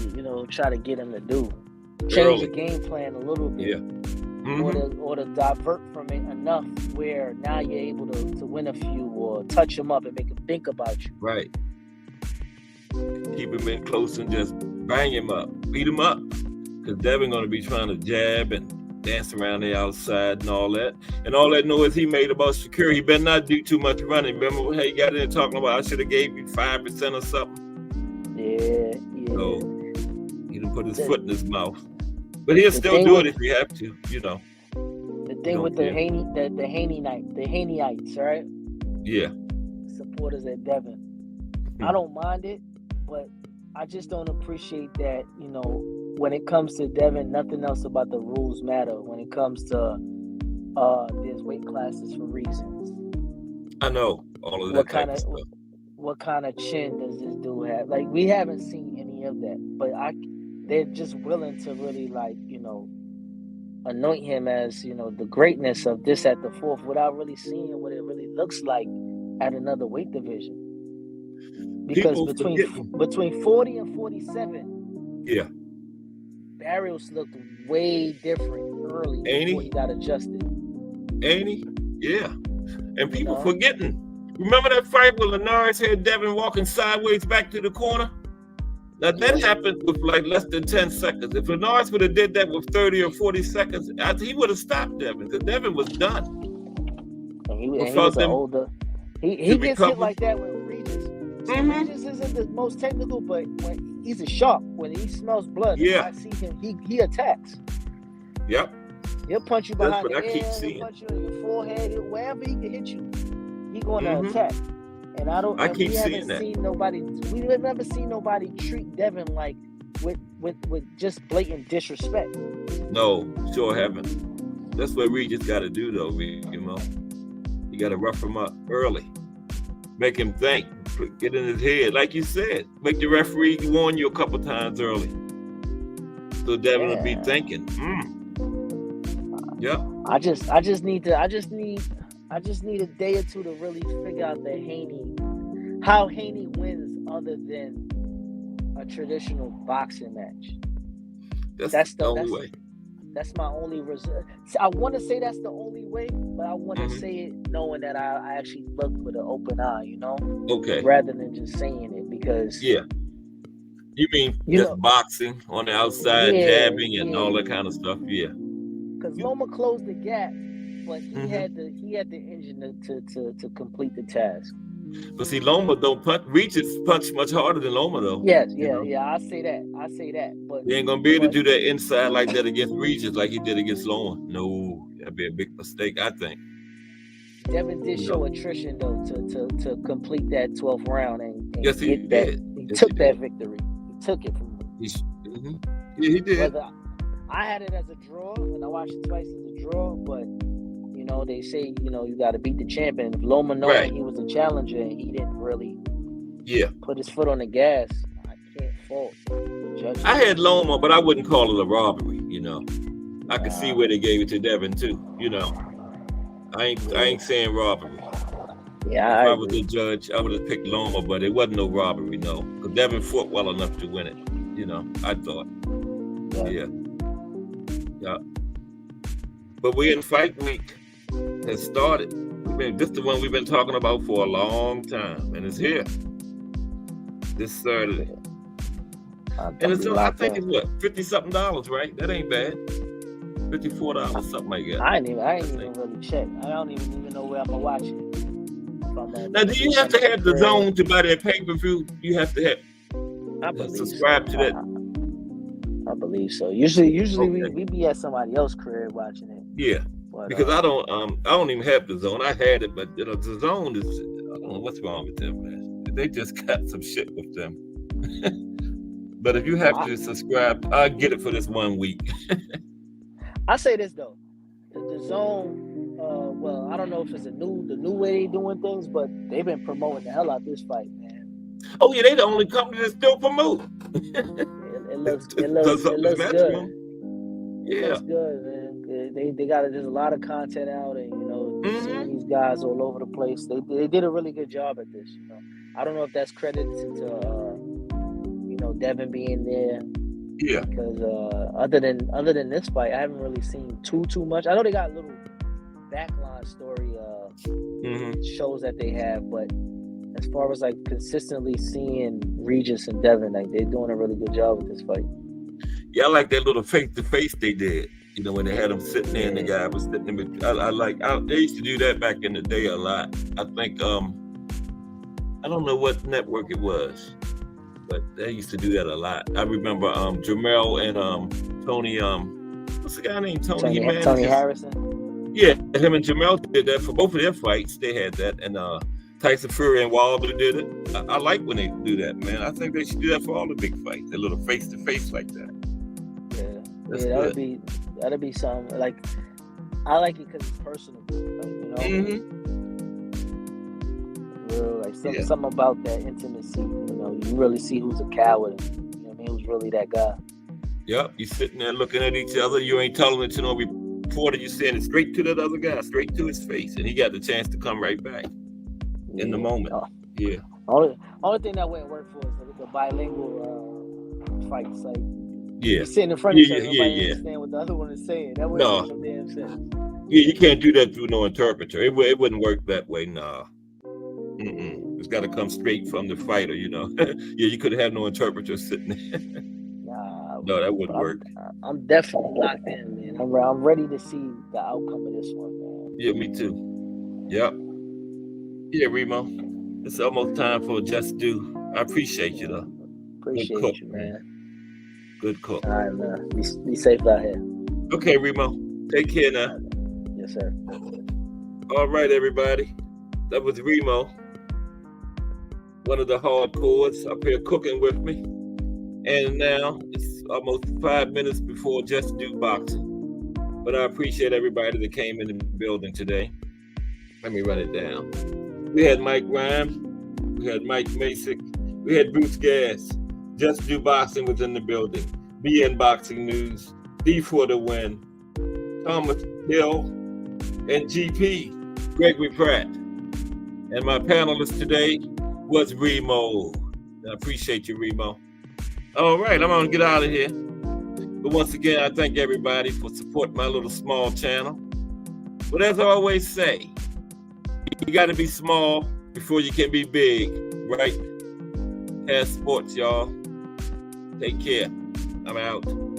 Speaker 2: try to get him to do. Change the game plan a little bit. Yeah. Or to divert from it enough where now you're able to win a few, or touch him up and make him think about you.
Speaker 1: Right. Keep him in close and just bang him up, beat him up. Because Devin going to be trying to jab and dance around the outside and all that. And all that noise he made about Shakur, he better not do too much running. Remember how he got in there talking about, I should have gave you 5% or something?
Speaker 2: Yeah.
Speaker 1: So he didn't put his foot in his mouth. But he'll still do it if you have to,
Speaker 2: The thing with the Haney-ites, right?
Speaker 1: Yeah.
Speaker 2: Supporters at Devin. I don't mind it, but I just don't appreciate that, when it comes to Devin, nothing else about the rules matter. When it comes to there's weight classes for reasons.
Speaker 1: I know all of that type of stuff.
Speaker 2: What kind of chin does this dude have? Like, we haven't seen any of that, but they're just willing to really, anoint him as, the greatness of this at the fourth, without really seeing what it really looks like at another weight division. Because between 40 and 47,
Speaker 1: yeah,
Speaker 2: Barrios looked way different early before he got adjusted.
Speaker 1: Ain't he? Yeah. And people forgetting. Remember that fight where Linares had Devin walking sideways back to the corner? Now that happened with less than 10 seconds. If Linares would have did that with 30 or 40 seconds, he would have stopped Devin, because Devin was done.
Speaker 2: And he was older. He gets hit like that with Regis. Regis isn't the most technical, but when he's a shark. When he smells blood, I see him, he attacks.
Speaker 1: Yep.
Speaker 2: He'll punch you behind the
Speaker 1: ear,
Speaker 2: he'll punch you in your forehead, wherever he can hit you, he's going to attack. And we have never seen nobody treat Devin like with just blatant disrespect.
Speaker 1: No, sure haven't. That's what Regis got to do, though. You got to rough him up early, make him think, get in his head, like you said. Make the referee warn you a couple times early, so Devin will be thinking. Yep.
Speaker 2: I just need I just need a day or two to really figure out how Haney wins other than a traditional boxing match.
Speaker 1: That's the only way.
Speaker 2: That's my only result. I want to say that's the only way, but I want to say it knowing that I actually looked with an open eye, you know?
Speaker 1: Okay.
Speaker 2: Rather than just saying it, because...
Speaker 1: Yeah. You mean just boxing on the outside, jabbing and all that kind of stuff? Yeah.
Speaker 2: Because Loma closed the gap, but he had the engine to complete the task.
Speaker 1: But see, Loma don't punch. Regis punch much harder than Loma, though.
Speaker 2: Yes, yeah. I say that. But
Speaker 1: he ain't gonna be able to do that inside like that against Regis, like he did against Loma. No, that'd be a big mistake, I think.
Speaker 2: Devin did show attrition though to complete that 12th round and
Speaker 1: yes, he
Speaker 2: get
Speaker 1: did.
Speaker 2: That. He took that victory. He took it from me.
Speaker 1: Yeah, he did.
Speaker 2: I had it as a draw, and I watched it twice as a draw, but. You know, they say, you got to beat the champion. If Loma knowing he was a challenger and he didn't really put his foot on the gas, I can't fault the judges.
Speaker 1: I had Loma, but I wouldn't call it a robbery, I could see where they gave it to Devin, too, I ain't saying robbery.
Speaker 2: Yeah,
Speaker 1: if I was the judge, I would have picked Loma, but it wasn't no robbery, no. Because Devin fought well enough to win it, I thought. Yeah. But we're in fight week. Has started. This is the one we've been talking about for a long time, and it's here this Saturday. And it's I think it's what $50-something, right? That ain't bad. $54, something like that.
Speaker 2: I ain't even really check. I don't even know where I'm gonna watch it.
Speaker 1: Now, do you have to have the zone to buy that pay-per-view? You have to have subscribe to that.
Speaker 2: I believe so. Usually we be at somebody else's crib watching it.
Speaker 1: Yeah. But, because I don't even have the zone. I had it, but the zone is, I don't know what's wrong with them, man. They just got some shit with them. But if you have to subscribe, I'll get it for this 1 week.
Speaker 2: I say this though, the zone. Well, I don't know if it's the new way they doing things, but they've been promoting the hell out this fight, man.
Speaker 1: Oh yeah, they the only company that still promote.
Speaker 2: It looks good.
Speaker 1: Yeah,
Speaker 2: it looks good, man. They got there's a lot of content out, and seeing these guys all over the place. They did a really good job at this. I don't know if that's credited to Devin being there.
Speaker 1: Yeah.
Speaker 2: Because other than this fight, I haven't really seen too much. I know they got little backline story shows that they have, but as far as like consistently seeing Regis and Devin, like they're doing a really good job with this fight.
Speaker 1: Yeah, I like that little face-to-face they did. When they had them sitting there and the guy was sitting there. They used to do that back in the day a lot. I think, I don't know what network it was, but they used to do that a lot. I remember Jamel and Tony, what's the guy named Tony?
Speaker 2: Tony Harrison?
Speaker 1: Yeah, him and Jamel did that for both of their fights. They had that. And Tyson Fury and Wilder did it. I like when they do that, man. I think they should do that for all the big fights. A little face-to-face like that.
Speaker 2: Yeah, that'd be something. Like, I like it because it's personal. Like, real, like something about that intimacy. You really see who's a coward. Who's really that guy.
Speaker 1: Yep, you sitting there looking at each other. You ain't telling it to no reporter. You saying it straight to that other guy, straight to his face, and he got the chance to come right back in the moment. Yeah.
Speaker 2: Only thing that wouldn't work for is the bilingual fights. Like,
Speaker 1: you're
Speaker 2: sitting in front of each other, nobody understand what the other one is saying. That wouldn't make no damn sense.
Speaker 1: Yeah, you can't do that through no interpreter. It wouldn't work that way. Nah. It's got to come straight from the fighter. Yeah, you could have no interpreter sitting there. No, that wouldn't work.
Speaker 2: I'm definitely locked in, man. I'm ready to see the outcome of this one, man.
Speaker 1: Yeah, me too. Yep. Yeah, Remo. It's almost time for Just Do. I appreciate you, though.
Speaker 2: Appreciate you, man.
Speaker 1: Good cook.
Speaker 2: All right, man. Be safe out here.
Speaker 1: Okay, Remo. Take care now.
Speaker 2: Yes, sir.
Speaker 1: All right, everybody. That was Remo. One of the hardcores up here cooking with me. And now it's almost 5 minutes before Just Do Boxing. But I appreciate everybody that came in the building today. Let me run it down. We had Mike Rhyme. We had Mike Masick. We had Bruce Gass. Just Do Boxing was in the building. BN Boxing News. D for the Win. Thomas Hill and GP. Gregory Pratt. And my panelist today was Remo. I appreciate you, Remo. All right, I'm gonna get out of here. But once again, I thank everybody for supporting my little small channel. But as I always say, you gotta be small before you can be big, right? Have sports, y'all. Take care. I'm out.